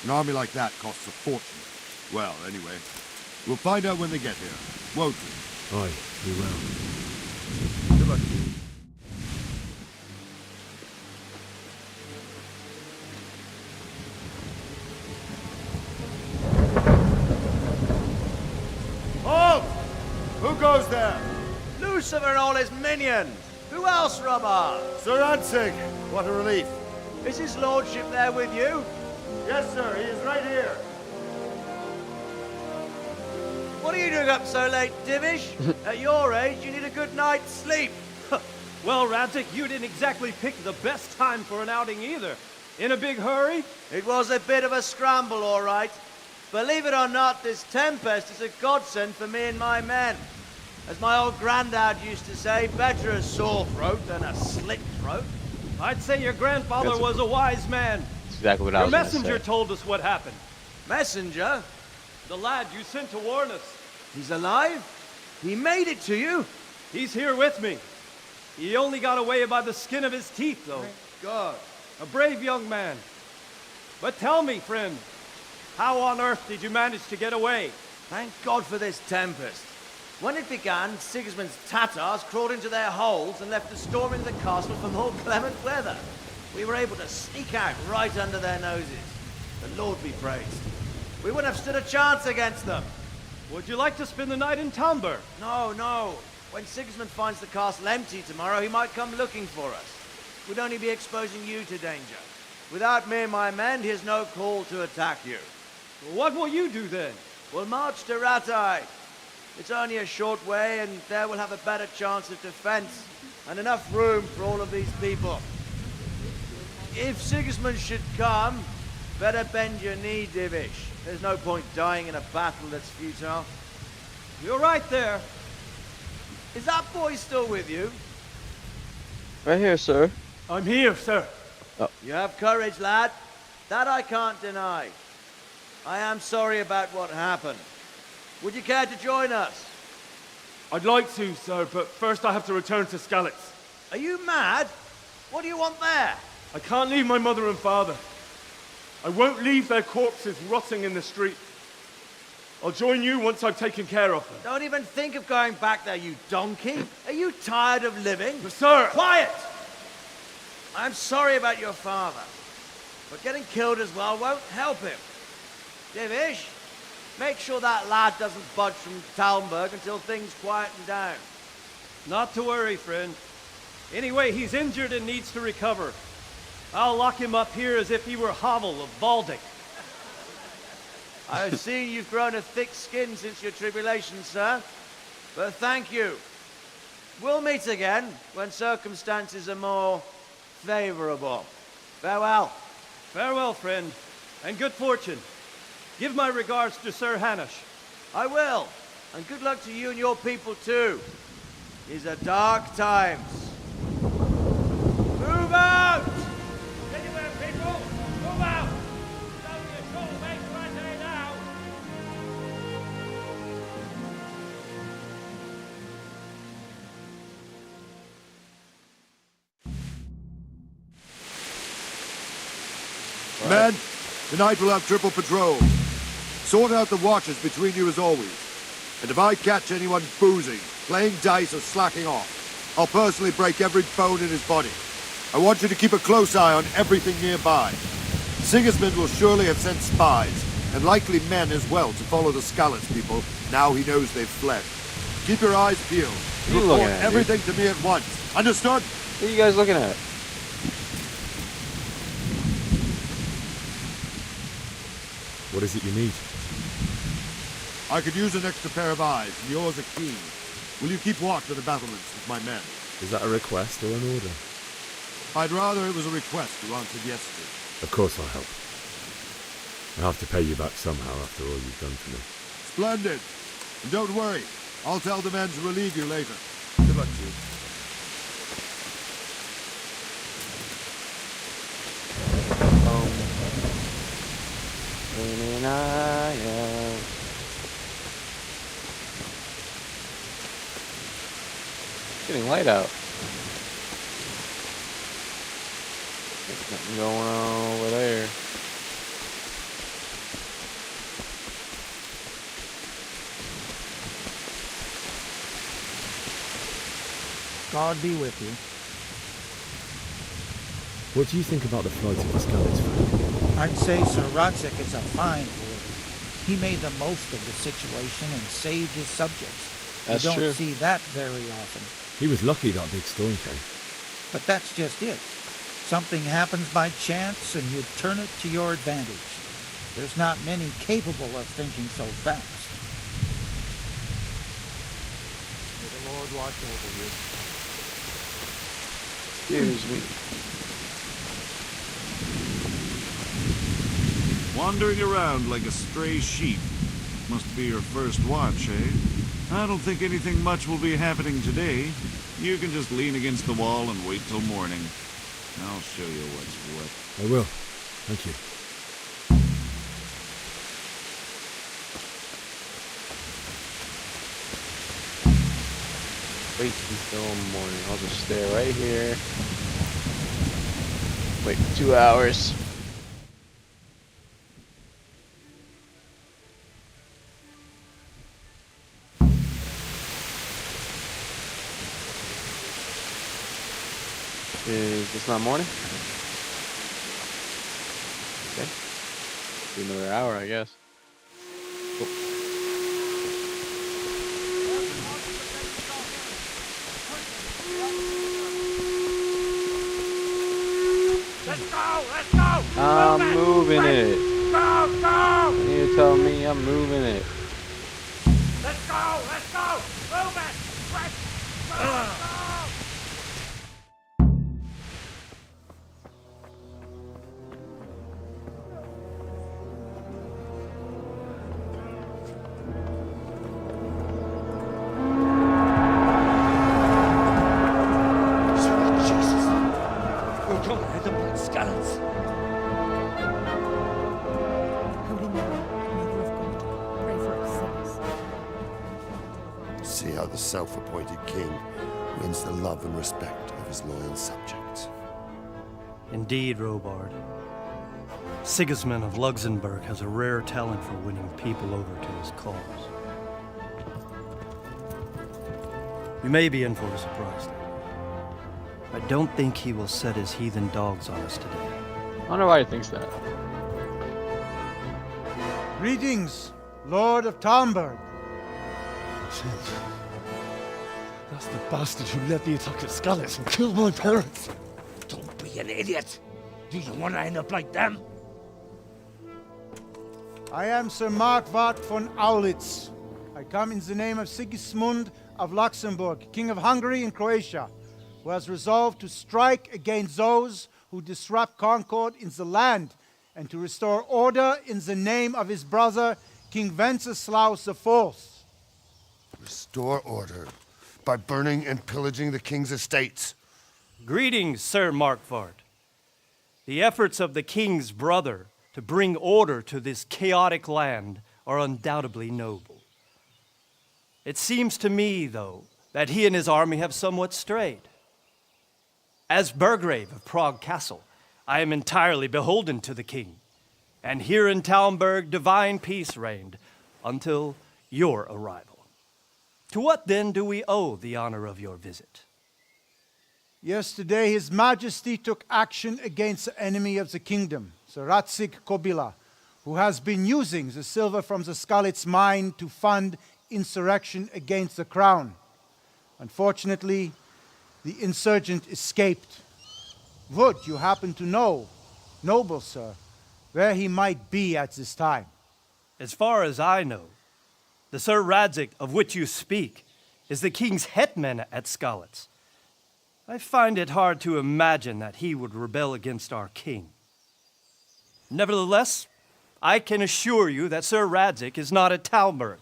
An army like that costs a fortune. Well, anyway, we'll find out when they get here, won't we? Aye, we will. Good luck. Halt! Who goes there? Lucifer and all his minions! Who else, Robber? Sir Ansig! What a relief. Is his lordship there with you? Yes, sir. He is right here. What are you doing up so late, Divish? At your age, you need a good night's sleep. Well, Radzig, you didn't exactly pick the best time for an outing either. In a big hurry? It was a bit of a scramble, all right. Believe it or not, this tempest is a godsend for me and my men. As my old granddad used to say, better a sore throat than a slit throat. I'd say your grandfather was a wise man. That's exactly what I Your was gonna messenger say. told us what happened. Messenger? The lad you sent to warn us. He's alive? He made it to you? He's here with me. He only got away by the skin of his teeth, though. Thank God. A brave young man. But tell me, friend, how on earth did you manage to get away? Thank God for this tempest. When it began, Sigismund's Tatars crawled into their holes and left us storming the castle for more clement weather. We were able to sneak out right under their noses. The Lord be praised. We wouldn't have stood a chance against them. Would you like to spend the night in Talmberg? No, no. When Sigismund finds the castle empty tomorrow, he might come looking for us. We'd only be exposing you to danger. Without me and my men, he has no call to attack you. What will you do then? We'll march to Ratai. It's only a short way, and there we'll have a better chance of defense and enough room for all of these people. If Sigismund should come, better bend your knee, Divish. There's no point dying in a battle that's futile. You're right there. Is that boy still with you? Right here, sir. I'm here, sir. Oh. You have courage, lad. That I can't deny. I am sorry about what happened. Would you care to join us? I'd like to, sir, but first I have to return to Skalitz. Are you mad? What do you want there? I can't leave my mother and father. I won't leave their corpses rotting in the street. I'll join you once I've taken care of them. Don't even think of going back there, you donkey. Are you tired of living? But sir! Quiet! I'm sorry about your father, but getting killed as well won't help him. Divish, make sure that lad doesn't budge from Talmberg until things quieten down. Not to worry, friend. Anyway, he's injured and needs to recover. I'll lock him up here as if he were Havel of Baldic. I've seen you've grown a thick skin since your tribulation, sir. But thank you. We'll meet again when circumstances are more favorable. Farewell. Farewell, friend, and good fortune. Give my regards to Sir Hanush. I will. And good luck to you and your people, too. These are dark times. Move out! Anywhere, people! Move out! It's only a short way to Ratai now! Men, tonight we'll have triple patrol. Sort out the watches between you as always. And if I catch anyone boozing, playing dice or slacking off, I'll personally break every bone in his body. I want you to keep a close eye on everything nearby. Sigismund will surely have sent spies, and likely men as well, to follow the Skalitz people, now he knows they've fled. Keep your eyes peeled. What are you Report looking at, everything to me at once. Understood? What are you guys looking at? What is it you need? I could use an extra pair of eyes, and yours are keen. Will you keep watch of the battlements with my men? Is that a request or an order? I'd rather it was a request you answered yes to. Of course I'll help. I have to pay you back somehow after all you've done for me. Splendid. And don't worry, I'll tell the men to relieve you later. Good luck to you. Getting light out. There's nothing going on over there. God be with you. What do you think about the flight of the Skalitz family? I'd say Sir Radzik is a fine lord. He made the most of the situation and saved his subjects. That's you don't true. see that very often. He was lucky that big storm came. But that's just it. Something happens by chance and you turn it to your advantage. There's not many capable of thinking so fast. May the Lord watch over you. Excuse me. Wandering around like a stray sheep. Must be your first watch, eh? I don't think anything much will be happening today. You can just lean against the wall and wait till morning. I'll show you what's what. I will. Thank you. Wait until morning. I'll just stay right here. Wait 2 hours. Is this not morning? Okay. Do another hour, I guess. Cool. Let's go! Let's go! I'm moving it. Go! Go! You tell me I'm moving it. Let's go! Let's go! Move it! Let's go! See how the self-appointed king wins the love and respect of his loyal subjects. Indeed, Robard. Sigismund of Luxembourg has a rare talent for winning people over to his cause. We may be in for a surprise, though. I don't think he will set his heathen dogs on us today. I wonder why he thinks that. Greetings, Lord of Talmberg. That's the bastard who led the attack at Skalitz and killed my parents. Don't be an idiot. Do you want to end up like them? I am Sir Markwart von Aulitz. I come in the name of Sigismund of Luxembourg, King of Hungary and Croatia, who has resolved to strike against those who disrupt concord in the land and to restore order in the name of his brother, King Wenceslaus IV. Restore order by burning and pillaging the king's estates. Greetings, Sir Markwart. The efforts of the king's brother to bring order to this chaotic land are undoubtedly noble. It seems to me, though, that he and his army have somewhat strayed. As Burgrave of Prague Castle, I am entirely beholden to the king, and here in Talmberg divine peace reigned until your arrival. To what then do we owe the honor of your visit? Yesterday, His Majesty took action against the enemy of the kingdom, Sir Radzik Kobila, who has been using the silver from the Skalitz mine to fund insurrection against the crown. Unfortunately, the insurgent escaped. Would you happen to know, noble sir, where he might be at this time? As far as I know, the Sir Radzik of which you speak is the king's hetman at Skalitz. I find it hard to imagine that he would rebel against our king. Nevertheless, I can assure you that Sir Radzig is not at Talmberg.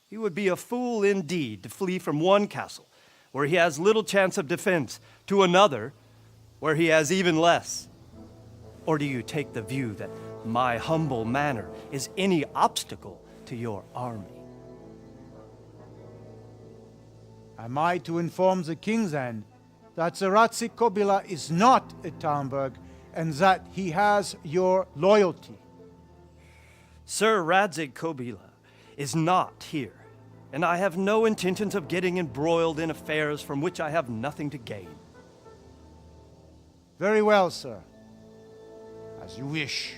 He would be a fool indeed to flee from one castle, where he has little chance of defense, to another, where he has even less. Or do you take the view that my humble manner is any obstacle to your army? Am I to inform the king then that Sir Radzig Kobyla is not at Talmberg and that he has your loyalty? Sir Radzig Kobyla is not here, and I have no intentions of getting embroiled in affairs from which I have nothing to gain. Very well, sir. As you wish.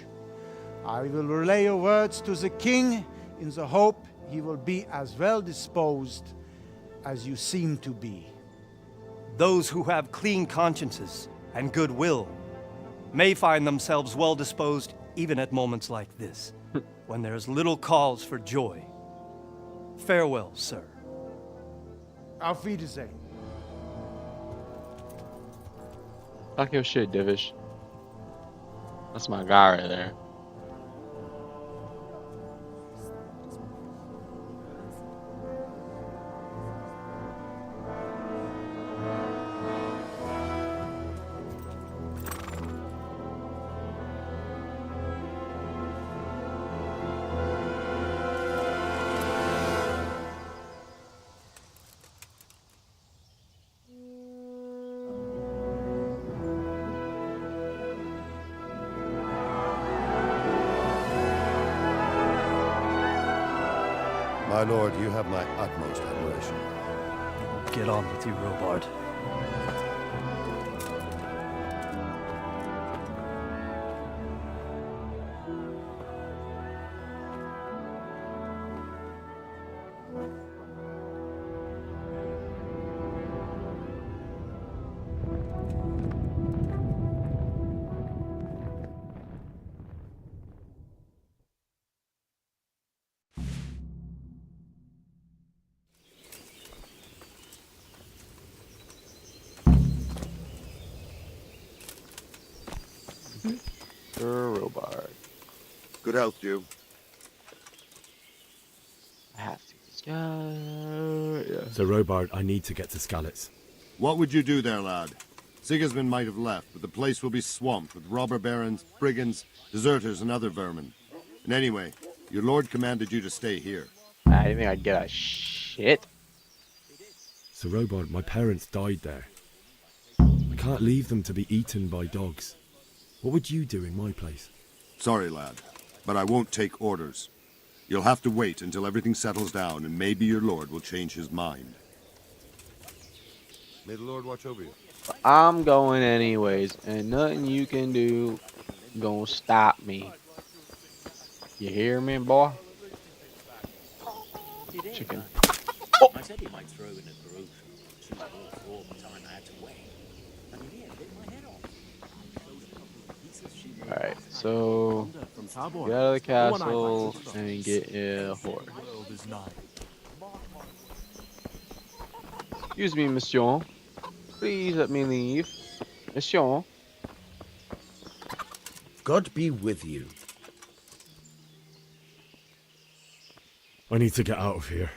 I will relay your words to the king in the hope he will be as well disposed as you seem to be. Those who have clean consciences and goodwill may find themselves well disposed even at moments like this, when there is little cause for joy. Farewell, sir. Auf Wiedersehen. Talk your shit, Divish. That's my guy right there. My lord, you have my utmost admiration. Get on with you, Robard. Sir Robard. Good health to you. I have to. Yeah. So, Robard, I need to get to Skalitz. What would you do there, lad? Sigismund might have left, but the place will be swamped with robber barons, brigands, deserters, and other vermin. And anyway, your lord commanded you to stay here. I didn't think I'd get a shit. So, Robard, my parents died there. I can't leave them to be eaten by dogs. What would you do in my place? Sorry, lad, but I won't take orders. You'll have to wait until everything settles down, and maybe your lord will change his mind. May the Lord watch over you. I'm going anyways, and nothing you can do gonna stop me. You hear me, boy? Chicken. I said he might throw in a group. She was all the time I had to wait. I mean, yeah, bit my head off. Alright, so get out of the castle and get a horse. Excuse me, monsieur. Please let me leave. Monsieur. God be with you. I need to get out of here.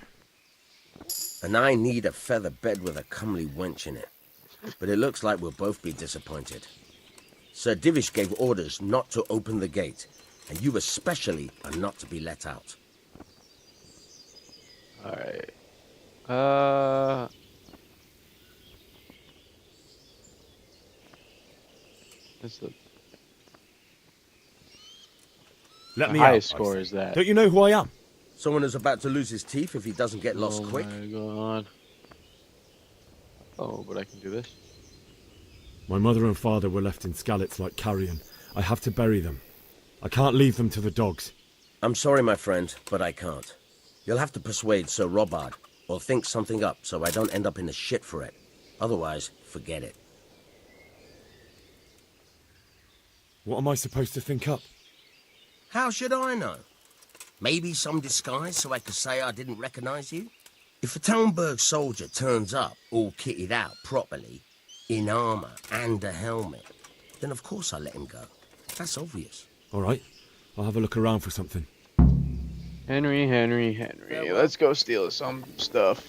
And I need a feather bed with a comely wench in it. But it looks like we'll both be disappointed. Sir Divish gave orders not to open the gate, and you especially are not to be let out. Alright. That's the Let me highest out, score is that. Don't you know who I am? Someone who's about to lose his teeth if he doesn't get lost Oh quick. my god. Oh, but I can do this. My mother and father were left in Skalitz like carrion. I have to bury them. I can't leave them to the dogs. I'm sorry, my friend, but I can't. You'll have to persuade Sir Robard, or think something up so I don't end up in the shit for it. Otherwise, forget it. What am I supposed to think up? How should I know? Maybe some disguise so I could say I didn't recognize you? If a Talmberg soldier turns up all kitted out properly, in armour and a helmet, then of course I let him go. That's obvious. All right. I'll have a look around for something. Henry. Let's go steal some stuff.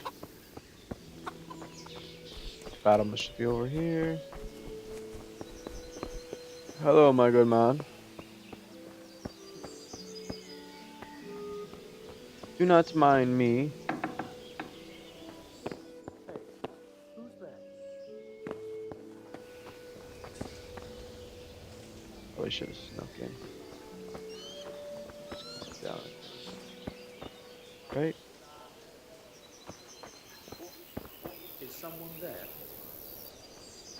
Battle should be over here. Hello, my good man. Do not mind me. Probably should have snuck in. Just down. Right? Is someone there?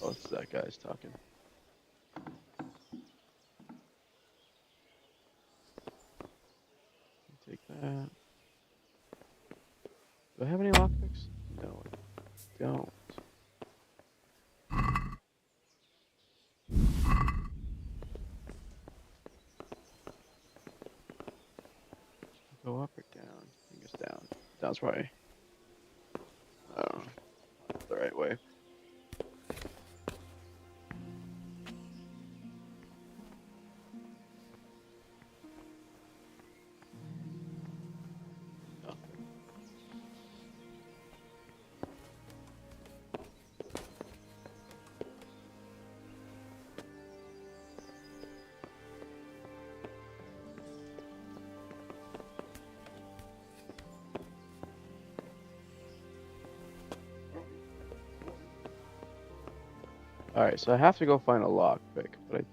Oh, it's that guy's talking. Take that. Do I have any lockpicks? No, I don't. Go up or down? I think it's down. Down's probably, I don't know, the right way. Alright, so I have to go find a lockpick, but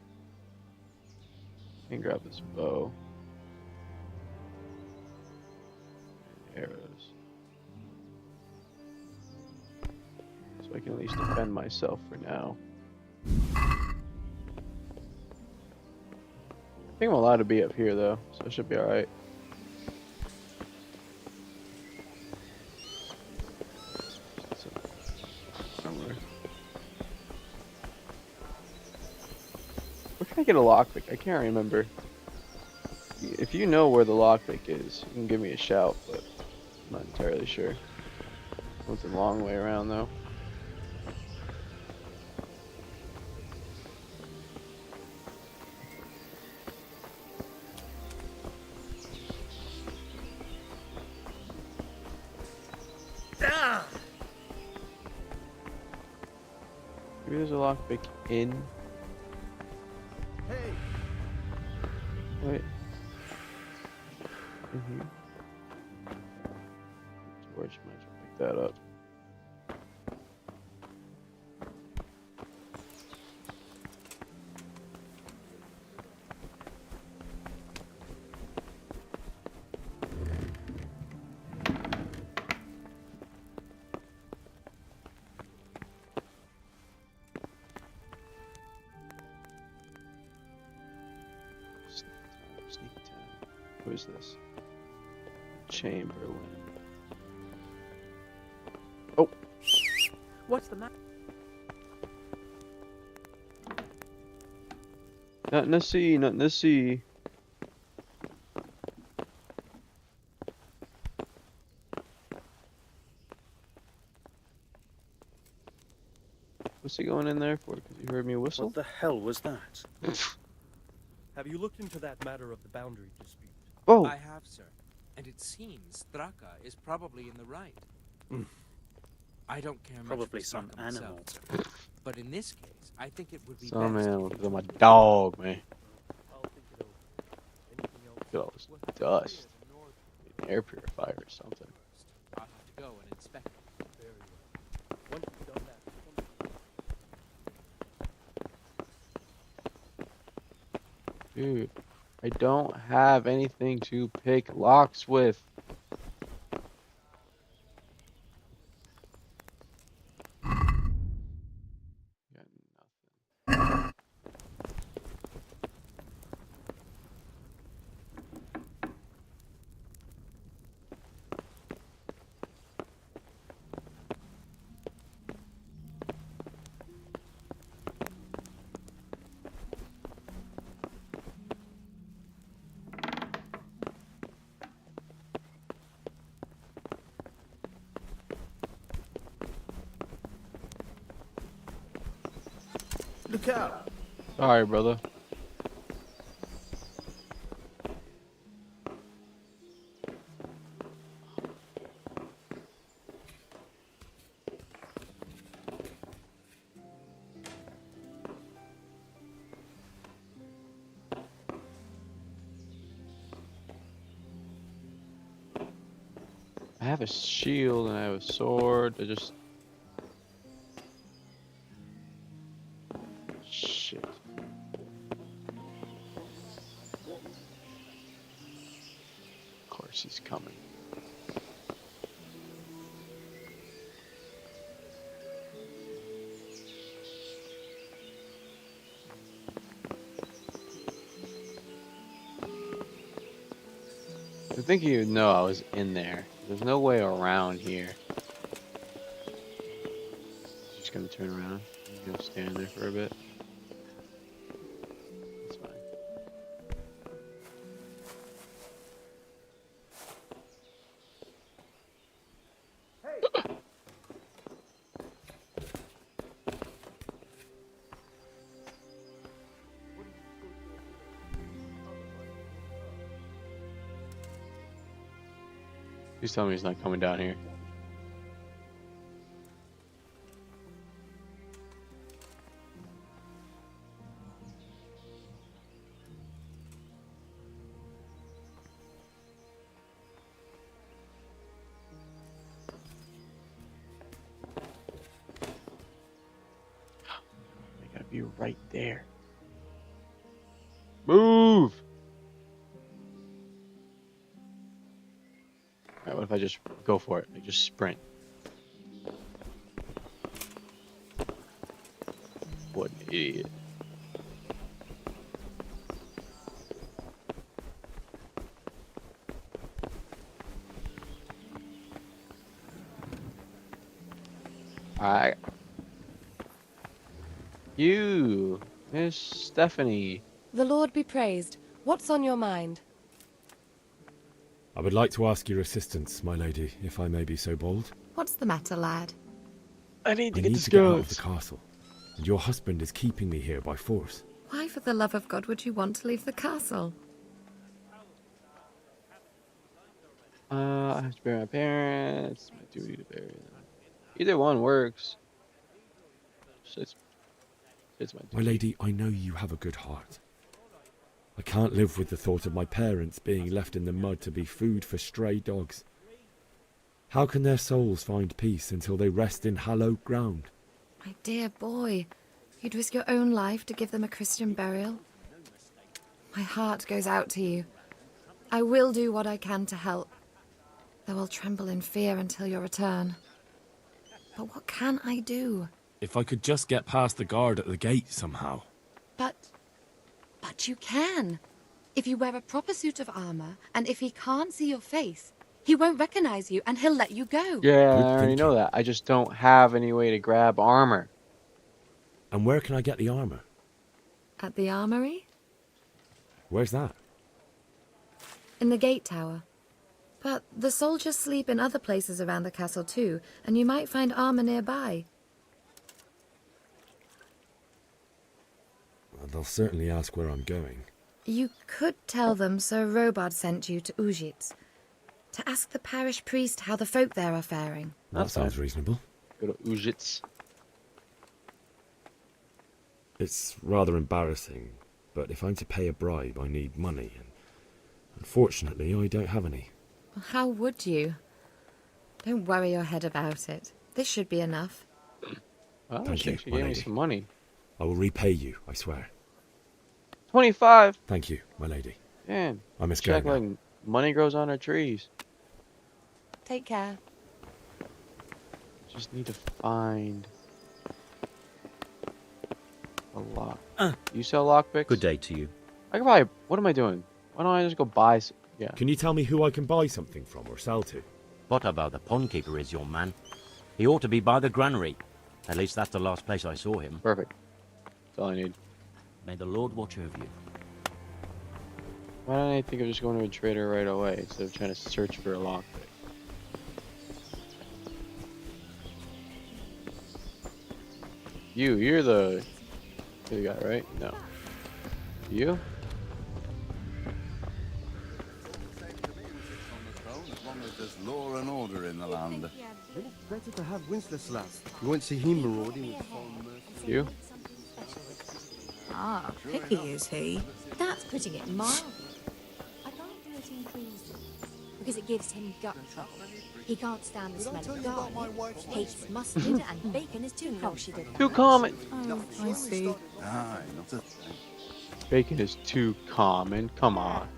I can grab this bow. And arrows. So I can at least defend myself for now. I think I'm allowed to be up here though, so it should be alright. Where can I get a lockpick? I can't remember. If you know where the lockpick is, you can give me a shout, but I'm not entirely sure. It's a long way around though. Maybe there's a lockpick in. Hey! Wait. Mm-hmm. George might pick that up. Sneak time. Who is this? Chamberlain. Oh! What's the matter? Nothing to see, nothing to see. What's he going in there for? Because he heard me whistle? What the hell was that? Have you looked into that matter of the boundary dispute? Oh! I have, sir. And it seems Thraka is probably in the right. I don't care much Probably for some Thraka animal. myself, but in this case, I think it would be Some best animal, if because I'm a dog, man. Look at all this dust. An air purifier or something. I'll have to go and inspect it. Very well. Once you've done that, Dude, I don't have anything to pick locks with. Look out! Sorry, brother. I have a shield and I have a sword. I just... Shit. Of course he's coming. I think he would know I was in there. There's no way around here. Just gonna turn around. I'm gonna stand there for a bit. That's fine. Please tell me he's not coming down here. They gotta be right there. Move! Alright, what if I just go for it? I just sprint. What an idiot. Alright. You, Miss Stephanie. The Lord be praised. What's on your mind? I would like to ask your assistance, my lady, if I may be so bold. What's the matter, lad? I need to get out of the castle, and your husband is keeping me here by force. Why, for the love of God, would you want to leave the castle? I have to bury my parents. My duty to bury them. Either one works. It's my duty. My lady, I know you have a good heart. I can't live with the thought of my parents being left in the mud to be food for stray dogs. How can their souls find peace until they rest in hallowed ground? My dear boy, you'd risk your own life to give them a Christian burial? My heart goes out to you. I will do what I can to help, though I'll tremble in fear until your return. But what can I do? If I could just get past the guard at the gate somehow. But you can. If you wear a proper suit of armor, and if he can't see your face, he won't recognize you and he'll let you go. Yeah, I already know that. I just don't have any way to grab armor. And where can I get the armor? At the armory? Where's that? In the gate tower. But the soldiers sleep in other places around the castle too, and you might find armor nearby. Well, they'll certainly ask where I'm going. You could tell them Sir Robard sent you to Ujitz, to ask the parish priest how the folk there are faring. That sounds reasonable. Go to Ujitz. It's rather embarrassing, but if I'm to pay a bribe, I need money, and unfortunately, I don't have any. Well, how would you? Don't worry your head about it. This should be enough. Well, Thank you, she my gave me lady. some money. I will repay you, I swear. 25. Thank you, my lady. Man, I must go check now. like money grows on our trees. Take care. Just need to find a lock. You sell lockpicks? Good day to you. I can probably. What am I doing? Why don't I just go buy? Yeah. Can you tell me who I can buy something from or sell to? What about the pondkeeper is your man? He ought to be by the granary. At least that's the last place I saw him. Perfect. That's all I need. May the Lord watch over you. Why don't I think of just going to a trader right away instead of trying to search for a lockpick? You're the You got it, right? No. You? As long as there's law and order in the land. Then it's better to have Wenceslas. You won't see him marauding with foreign mercenaries. You? Ah, picky is he? That's putting it mild. I can't do it in Queensland because it gives him gut trouble. He can't stand the smell of garlic, hates mustard, and bacon is too common. Too common. Oh, I see. Aye, not a thing. Bacon is too common. Come on.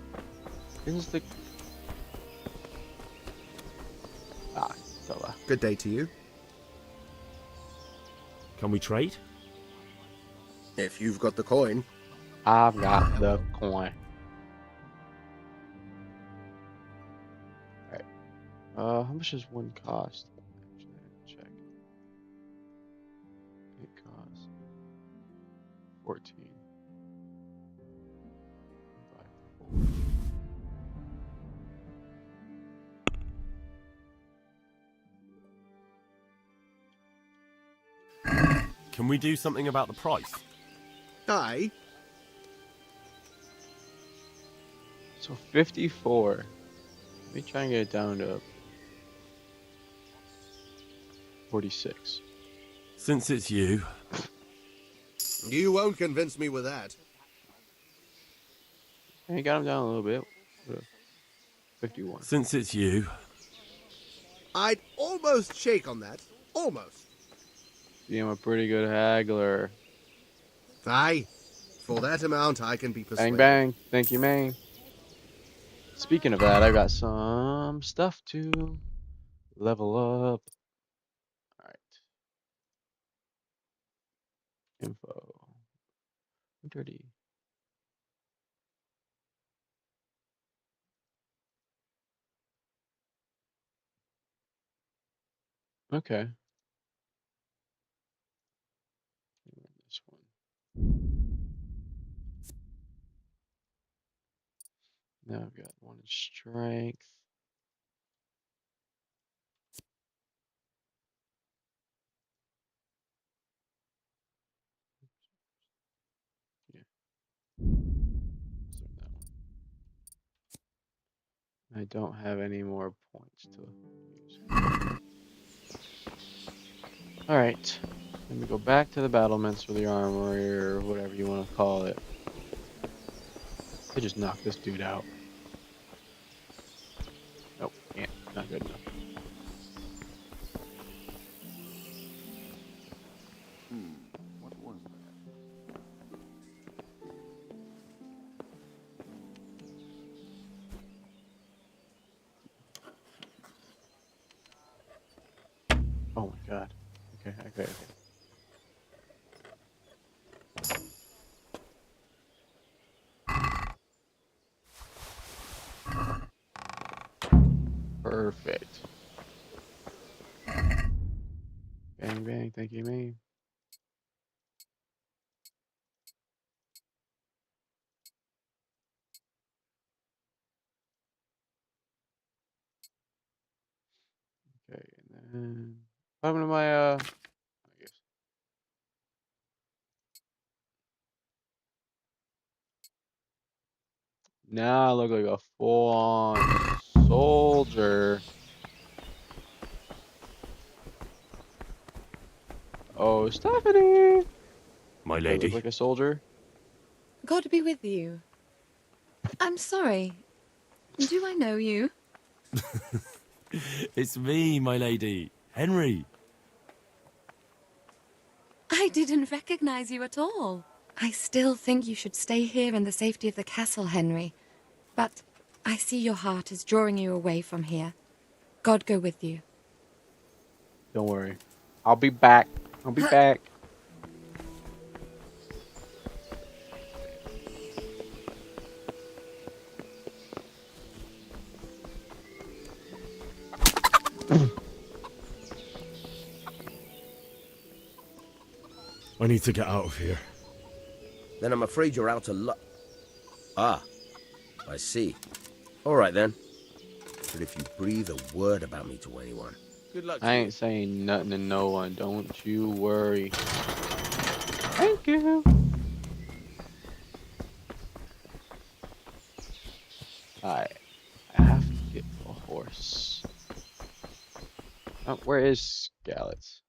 Isn't the... Ah, fella. Good day to you. Can we trade? If you've got the coin. I've got the coin. Alright. How much does one cost? Actually, I didn't check. It costs 14. Can we do something about the price? Aye. So 54. Let me try and get it down to 46. Since it's you. You won't convince me with that. I got him down a little bit. 51. Since it's you. I'd almost shake on that. Almost. See, I'm a pretty good haggler. Aye. For that amount, I can be persuaded. Bang, bang. Thank you, man. Speaking of that, I got some stuff to level up. Alright. Info. Dirty. Okay. This one. Now I've got one in strength. Yeah. Start that one. I don't have any more points to use. Alright. Let me go back to the battlements or the armory or whatever you want to call it. I just knocked this dude out. Nope, can't. Not good enough. What was Oh my god. Okay. Perfect. Bang, bang. Thank you, man. Okay, and then what happened to my I guess. Now I look like a full-on soldier. Oh, Stephanie! My Do I look lady. like a soldier? God be with you. I'm sorry. Do I know you? It's me, my lady. Henry. I didn't recognize you at all. I still think you should stay here in the safety of the castle, Henry. But I see your heart is drawing you away from here. God go with you. Don't worry. I'll be back. I'll be back. I need to get out of here. Then I'm afraid you're out of luck. Ah, I see. All right then. But if you breathe a word about me to anyone... Good luck. I ain't saying nothing to no one. Don't you worry. Thank you. I have to get a horse. Oh, where is Skalitz?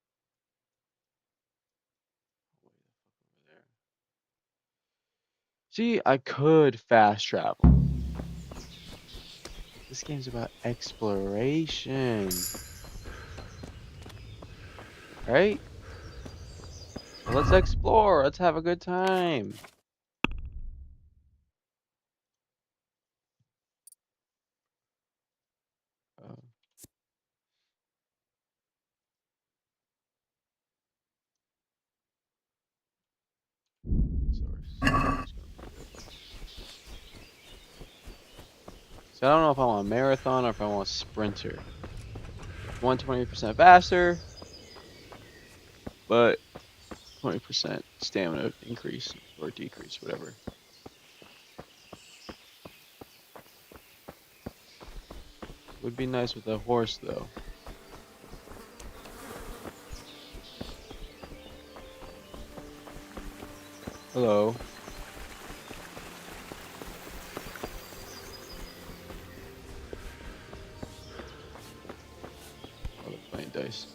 See, I could fast travel. This game's about exploration. Right? So let's explore. Let's have a good time. Oh. So I don't know if I want a marathon or if I want a sprinter. 120% faster, but 20% stamina increase or decrease, whatever. Would be nice with a horse, though. Hello. Oh, they're playing dice.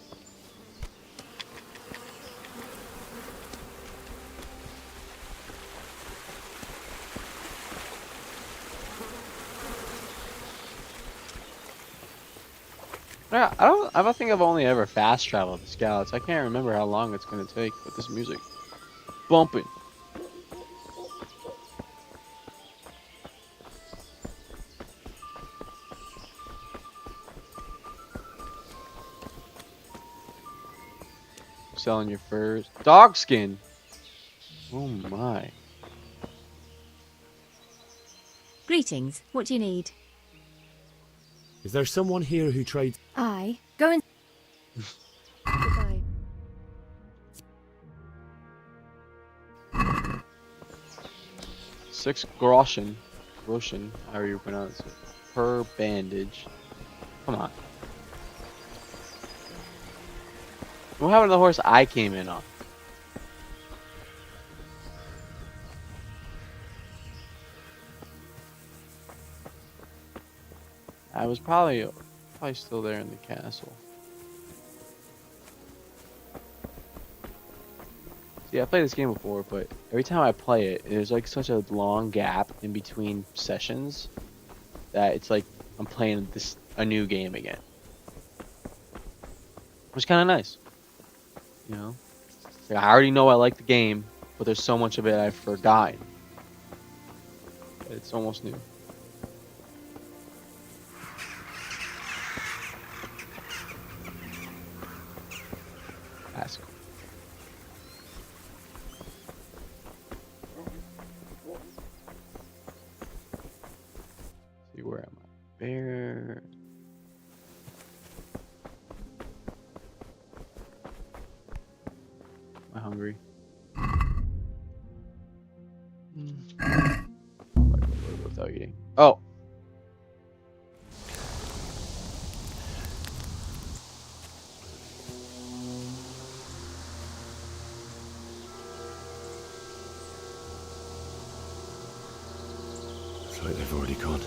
Yeah, I don't think I've only ever fast traveled the Scouts. I can't remember how long it's gonna take with this music bumping. Selling your furs. Dog skin. Oh my. Greetings. What do you need? Is there someone here who trades? I go and. Goodbye. 6 groschen, however you pronounce it, per bandage. Come on. What happened to the horse I came in on? I was probably still there in the castle. See, I played this game before, but every time I play it, there's like such a long gap in between sessions that it's like I'm playing a new game again. Which is kind of nice. You know? Like, I already know I like the game, but there's so much of it I've forgotten. It's almost new. Ask. See, where am I? Bear. Am I hungry? Without eating. Oh. It's like they've already gone.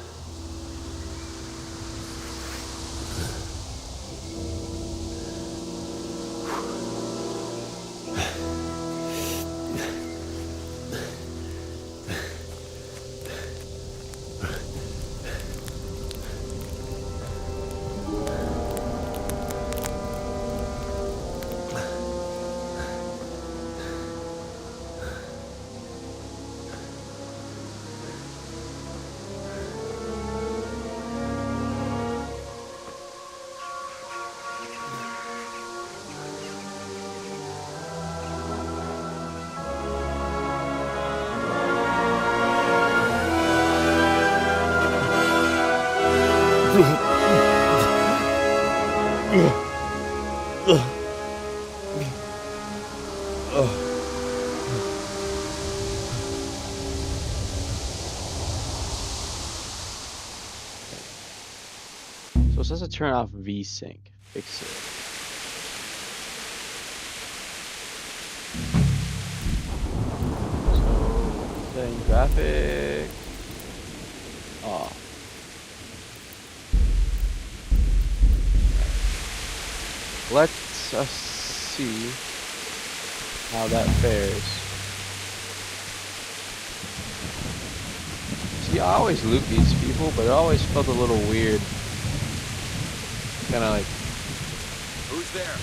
So it says to turn off VSync. Fix it. So setting graphic off. let's see how that fares. See, I always loot these people, but it always felt a little weird. Kind of like... Who's there?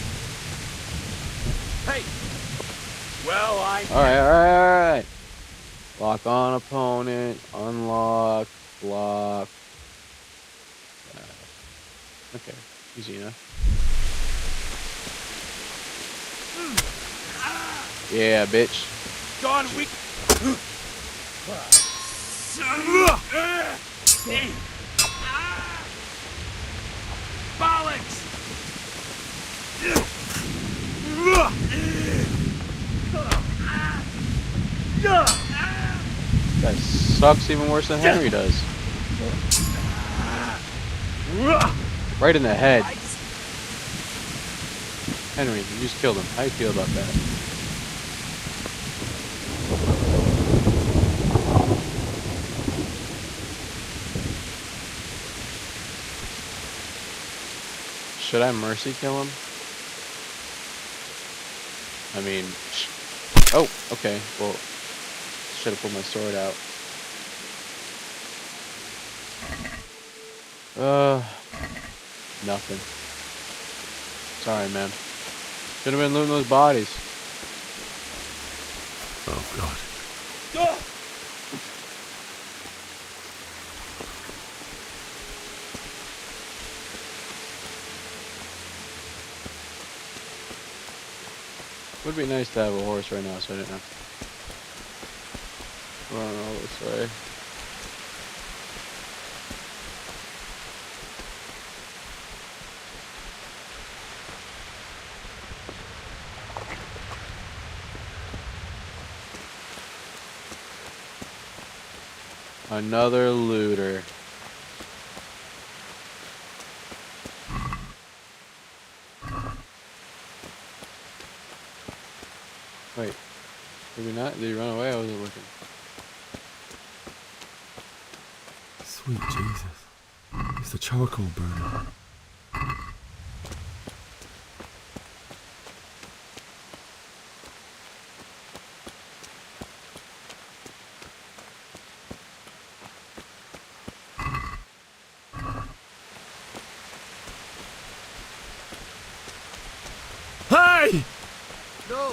Hey! Well, Alright. Lock on opponent, unlock, block. Okay, easy enough. Yeah, bitch. John, we... Bollocks! That sucks even worse than Henry does. Right in the head. Henry, you just killed him. How do you feel about that? Should I mercy kill him? I mean... Oh, okay. Well, should have pulled my sword out. Nothing. Sorry, man. Should have been looting those bodies. Oh, God. Would be nice to have a horse right now, so I didn't have to run all this way. Another looter. Wait, did we not? Did he run away? I wasn't looking. Sweet Jesus. It's the charcoal burner. Hey! No!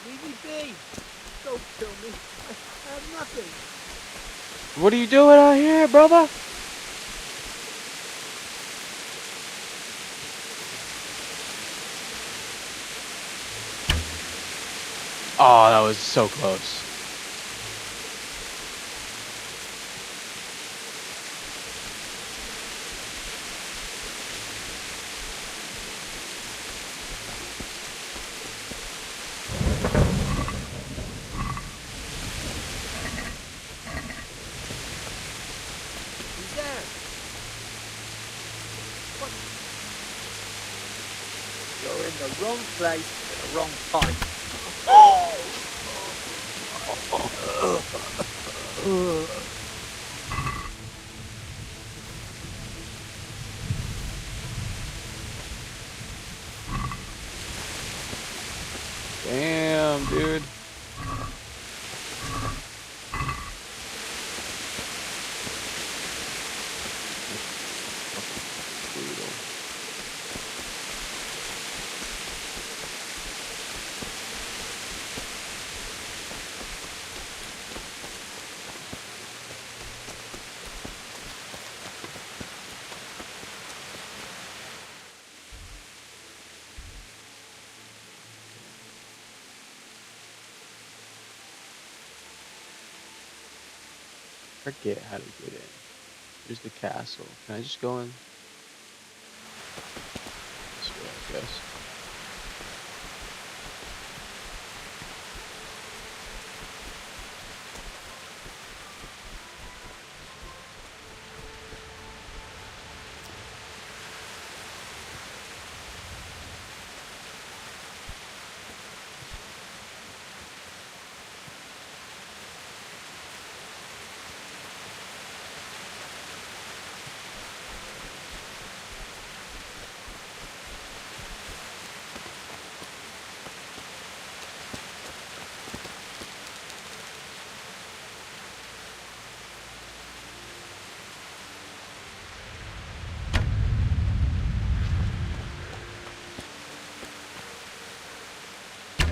Leave me be! Don't kill me. I have nothing. What are you doing out here, brother? Oh, that was so close. Who's there? What? You're in the wrong place at the wrong time. Damn, dude. Forget how to get in. Here's the castle. Can I just go in? This way, I guess.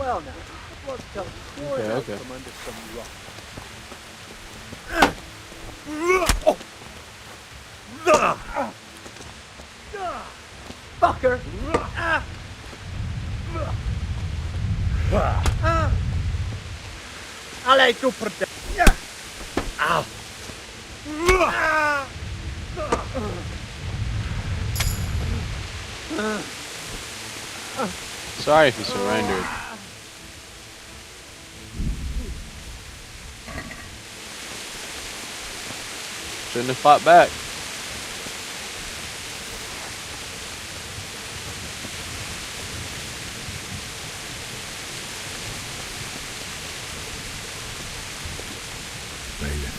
Well now, it was come pouring Okay, out okay. from under some rock. Fucker! Allee, tu perde. Ow! Sorry if you surrendered. Shouldn't have fought back. Bailiff.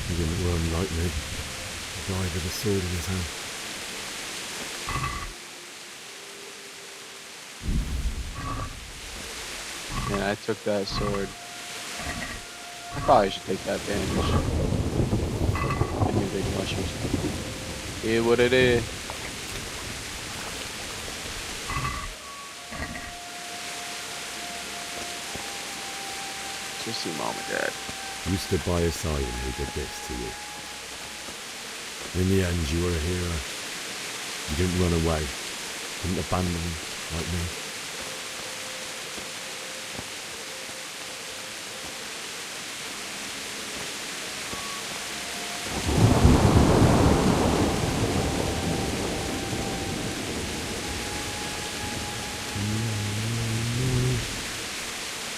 He didn't run like me. He died with a sword in his hand. Man, I took that sword. I probably should take that bandage. Give me big mushrooms. Yeah, what it is. Just see mom and dad. You stood by his side and he did this to you. In the end, you were a hero. You didn't run away. Didn't abandon him like me.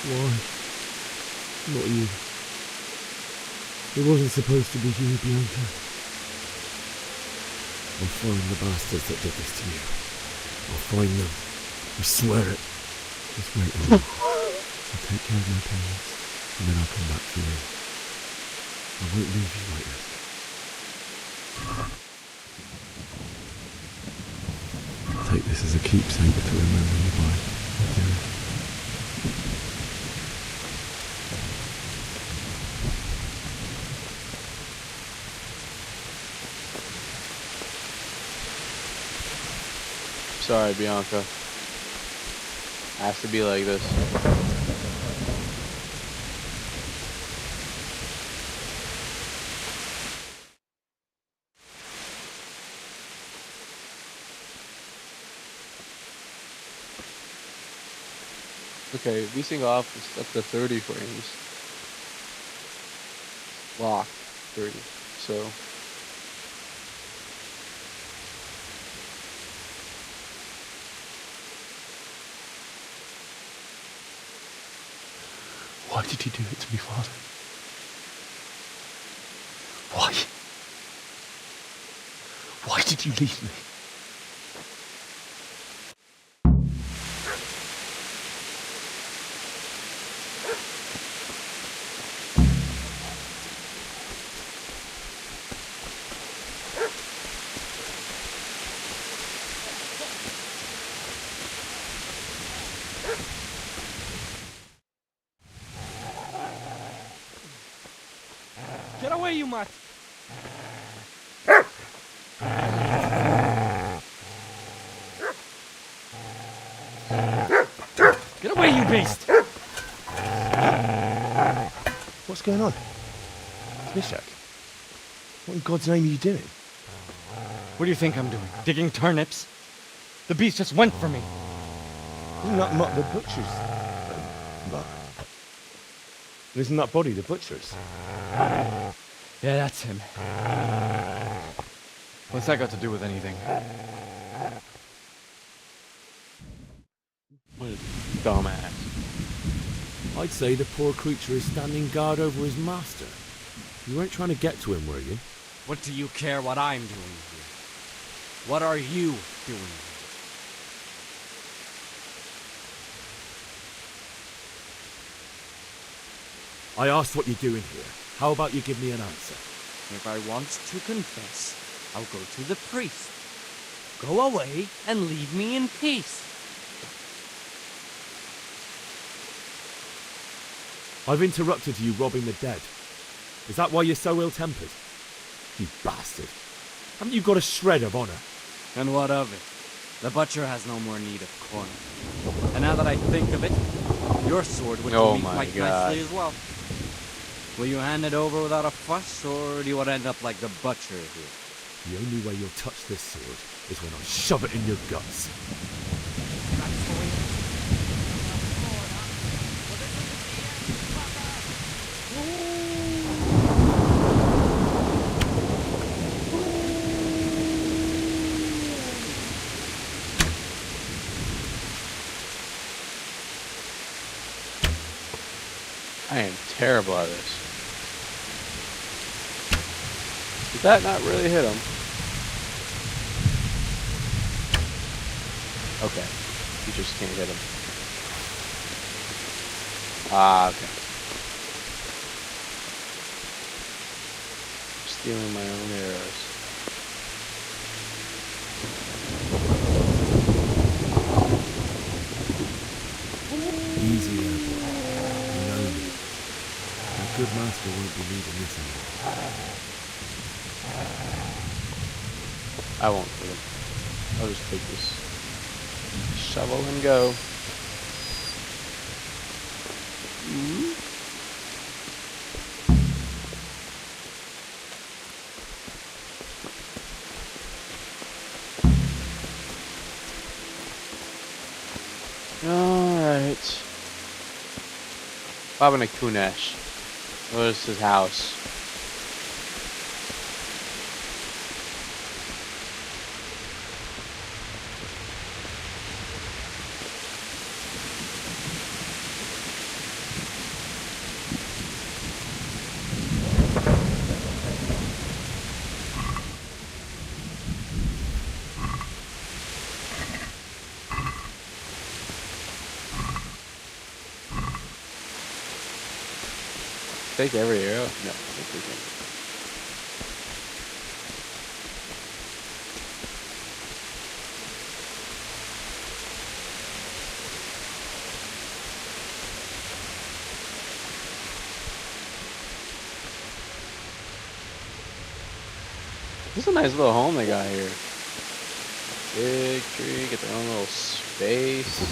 Why? Not you. It wasn't supposed to be you, Bianca. I'll find the bastards that did this to you. I'll find them. I swear it. Just wait a minute. I'll take care of my parents, and then I'll come back for you. I won't leave you like this. Take this as a keepsake to remember you by. Dearest. Sorry, Bianca. Has to be like this. Okay, VSync off is up to 30 frames. Lock 30. So Why did you do it to me, Father? Why? Why did you leave me? Get away, you mutt! Get away, you beast! What's going on? Mishak? What in God's name are you doing? What do you think I'm doing? Digging turnips? The beast just went for me. Isn't that not the butcher's? But isn't that body the butcher's? Yeah, that's him. What's that got to do with anything? what a dumbass. I'd say the poor creature is standing guard over his master. You weren't trying to get to him, were you? What do you care what I'm doing here? What are you doing here? I asked what you're doing here. How about you give me an answer? If I want to confess, I'll go to the priest. Go away and leave me in peace. I've interrupted you robbing the dead. Is that why you're so ill-tempered? You bastard. Haven't you got a shred of honour? And what of it? The butcher has no more need of corn. And now that I think of it, your sword would Oh do me my quite God. nicely as well. Will you hand it over without a fuss, or do you want to end up like the butcher here? The only way you'll touch this sword is when I shove it in your guts. I am terrible at this. Did that not really hit him? Okay. You just can't hit him. Ah, okay. Stealing my own arrows. Easy there, boy. You know me. A good master won't be leaving this anymore. I won't hit him. I'll just take this shovel and go. Alright. Baba Kunesh. Where's his house? Take every arrow? No, I think we can. This is a nice little home they got here. Big tree, get their own little space.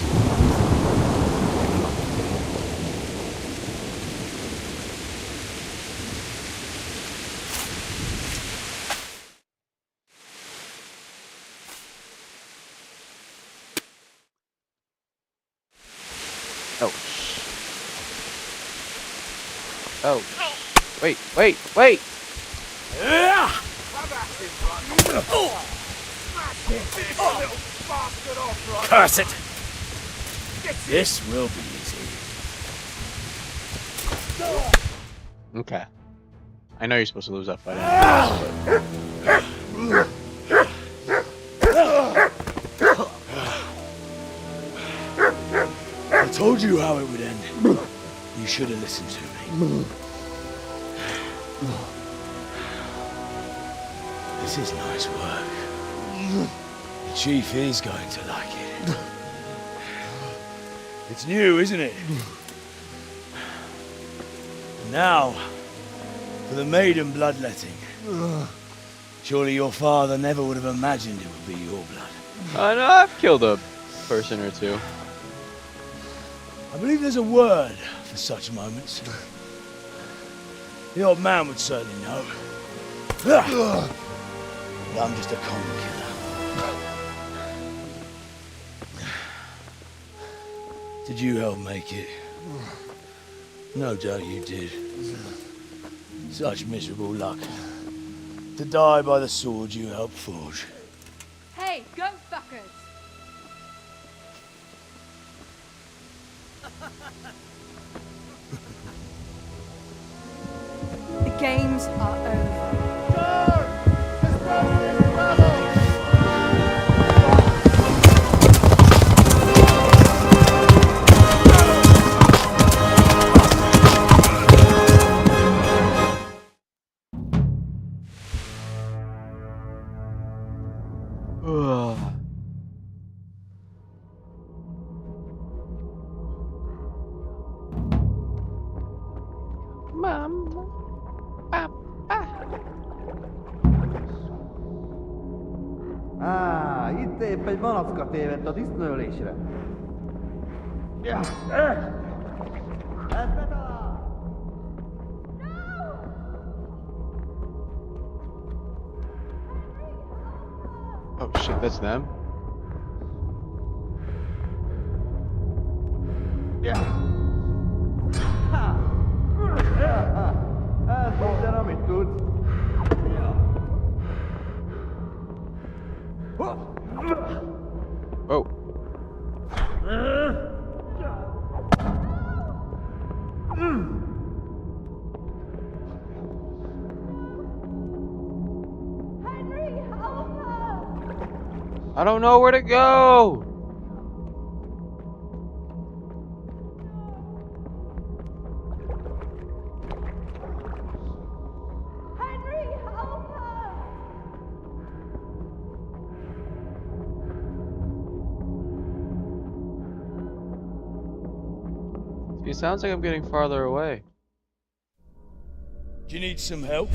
Oh. Oh. Wait. Curse it! This will be easy. Okay. I know you're supposed to lose that fight anyways, but... I told you how it would end. You should have listened to me. This is nice work. The chief is going to like it. It's new, isn't it? Now, for the maiden bloodletting. Surely your father never would have imagined it would be your blood. I know, I've killed a person or two. I believe there's a word for such moments. The old man would certainly know. But I'm just a common killer. Did you help make it? No doubt you did. Such miserable luck. To die by the sword you helped forge. Hey, go fuckers! The games are over. Ah, itt épp egy malacka tévedt a disznőlésre. Ja, ez betalál! Oh shit, that's them? Ja! Ez minden, amit tudsz. Oh. I don't know where to go. It sounds like I'm getting farther away. Do you need some help?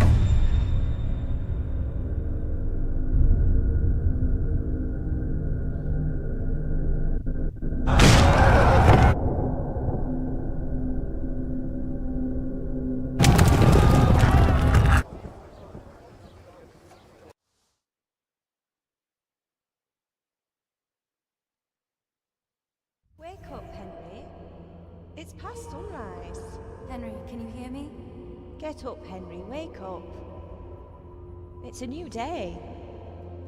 Wake up, Henry. It's past sunrise. Henry, can you hear me? Get up, Henry. Wake up. It's a new day.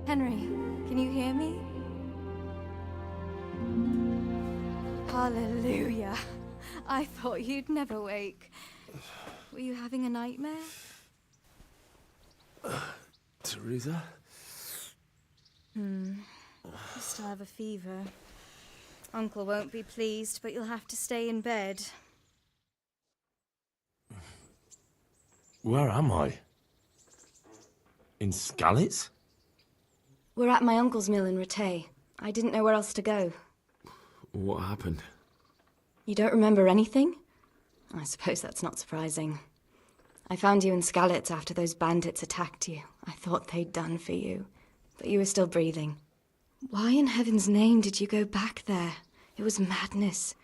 Henry, can you hear me? Hallelujah. I thought you'd never wake. Were you having a nightmare? Teresa? You still have a fever. Uncle won't be pleased, but you'll have to stay in bed. Where am I? In Skalitz? We're at my uncle's mill in Rattay. I didn't know where else to go. What happened? You don't remember anything? I suppose that's not surprising. I found you in Skalitz after those bandits attacked you. I thought they'd done for you, but you were still breathing. Why in heaven's name did you go back there? It was madness.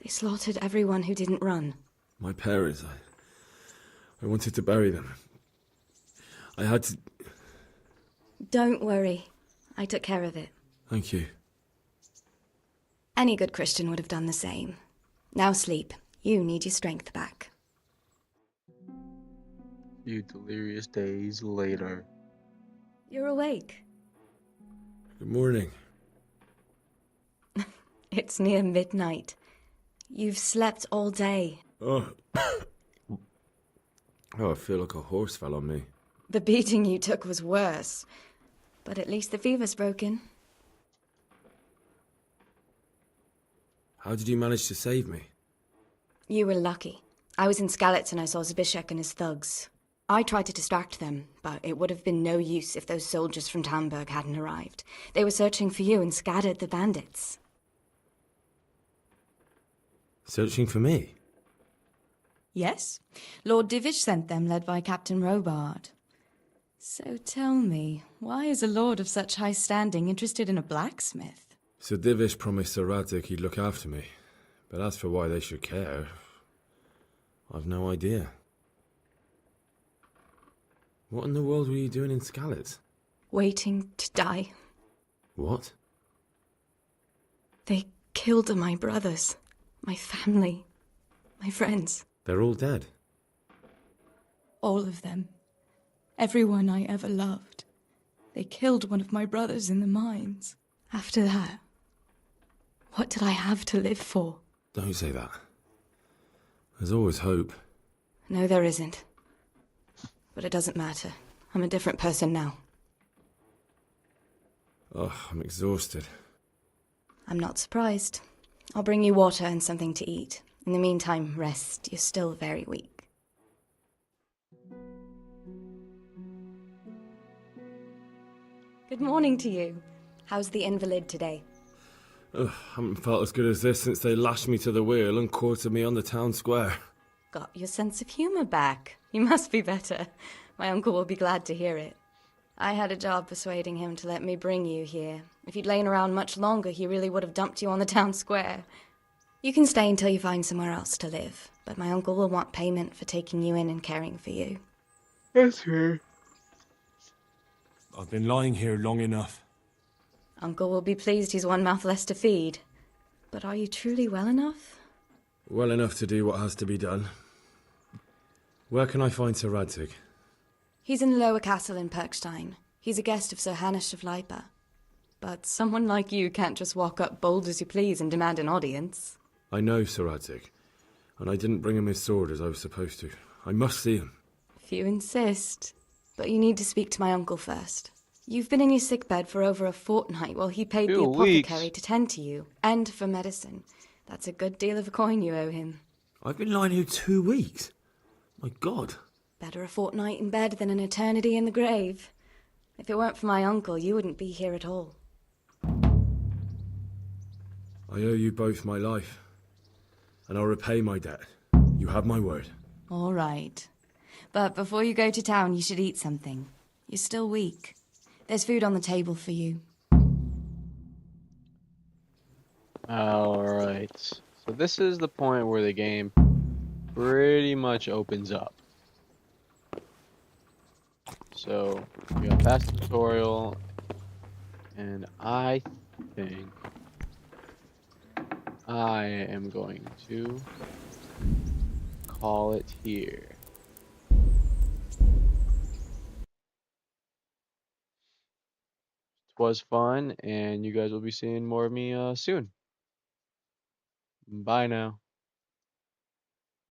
They slaughtered everyone who didn't run. My parents, I wanted to bury them. I had to... Don't worry. I took care of it. Thank you. Any good Christian would have done the same. Now sleep. You need your strength back. Few delirious days later. You're awake. Good morning. It's near midnight. You've slept all day. Oh. Oh, I feel like a horse fell on me. The beating you took was worse. But at least the fever's broken. How did you manage to save me? You were lucky. I was in Skalitz and I saw Zbyszek and his thugs. I tried to distract them, but it would have been no use if those soldiers from Tamburg hadn't arrived. They were searching for you and scattered the bandits. Searching for me? Yes. Lord Divish sent them, led by Captain Robard. So tell me, why is a lord of such high standing interested in a blacksmith? Sir Divish promised Sir Radzig he'd look after me. But as for why they should care, I've no idea. What in the world were you doing in Skalitz? Waiting to die. What? They killed my brothers, my family, my friends. They're all dead. All of them. Everyone I ever loved. They killed one of my brothers in the mines. After that, what did I have to live for? Don't say that. There's always hope. No, there isn't. But it doesn't matter. I'm a different person now. Oh, I'm exhausted. I'm not surprised. I'll bring you water and something to eat. In the meantime, rest. You're still very weak. Good morning to you. How's the invalid today? Ugh, haven't felt as good as this since they lashed me to the wheel and quartered me on the town square. Got your sense of humour back. You must be better. My uncle will be glad to hear it. I had a job persuading him to let me bring you here. If you'd lain around much longer, he really would have dumped you on the town square. You can stay until you find somewhere else to live, but my uncle will want payment for taking you in and caring for you. That's fair. I've been lying here long enough. Uncle will be pleased he's one mouth less to feed. But are you truly well enough? Well enough to do what has to be done. Where can I find Sir Radzig? He's in the lower castle in Perkstein. He's a guest of Sir Hanush of Leipa. But someone like you can't just walk up bold as you please and demand an audience. I know Sir Radzig, and I didn't bring him his sword as I was supposed to. I must see him. If you insist. But you need to speak to my uncle first. You've been in your sickbed for over a fortnight while he paid the 2 apothecary weeks. to tend to you, and for medicine. That's a good deal of coin you owe him. I've been lying here 2 weeks. My God. Better a fortnight in bed than an eternity in the grave. If it weren't for my uncle, you wouldn't be here at all. I owe you both my life, and I'll repay my debt. You have my word. All right. But before you go to town, you should eat something. You're still weak. There's food on the table for you. Alright. So this is the point where the game pretty much opens up. So, we got past the tutorial, and I think I am going to call it here. It was fun, and you guys will be seeing more of me soon. Bye now.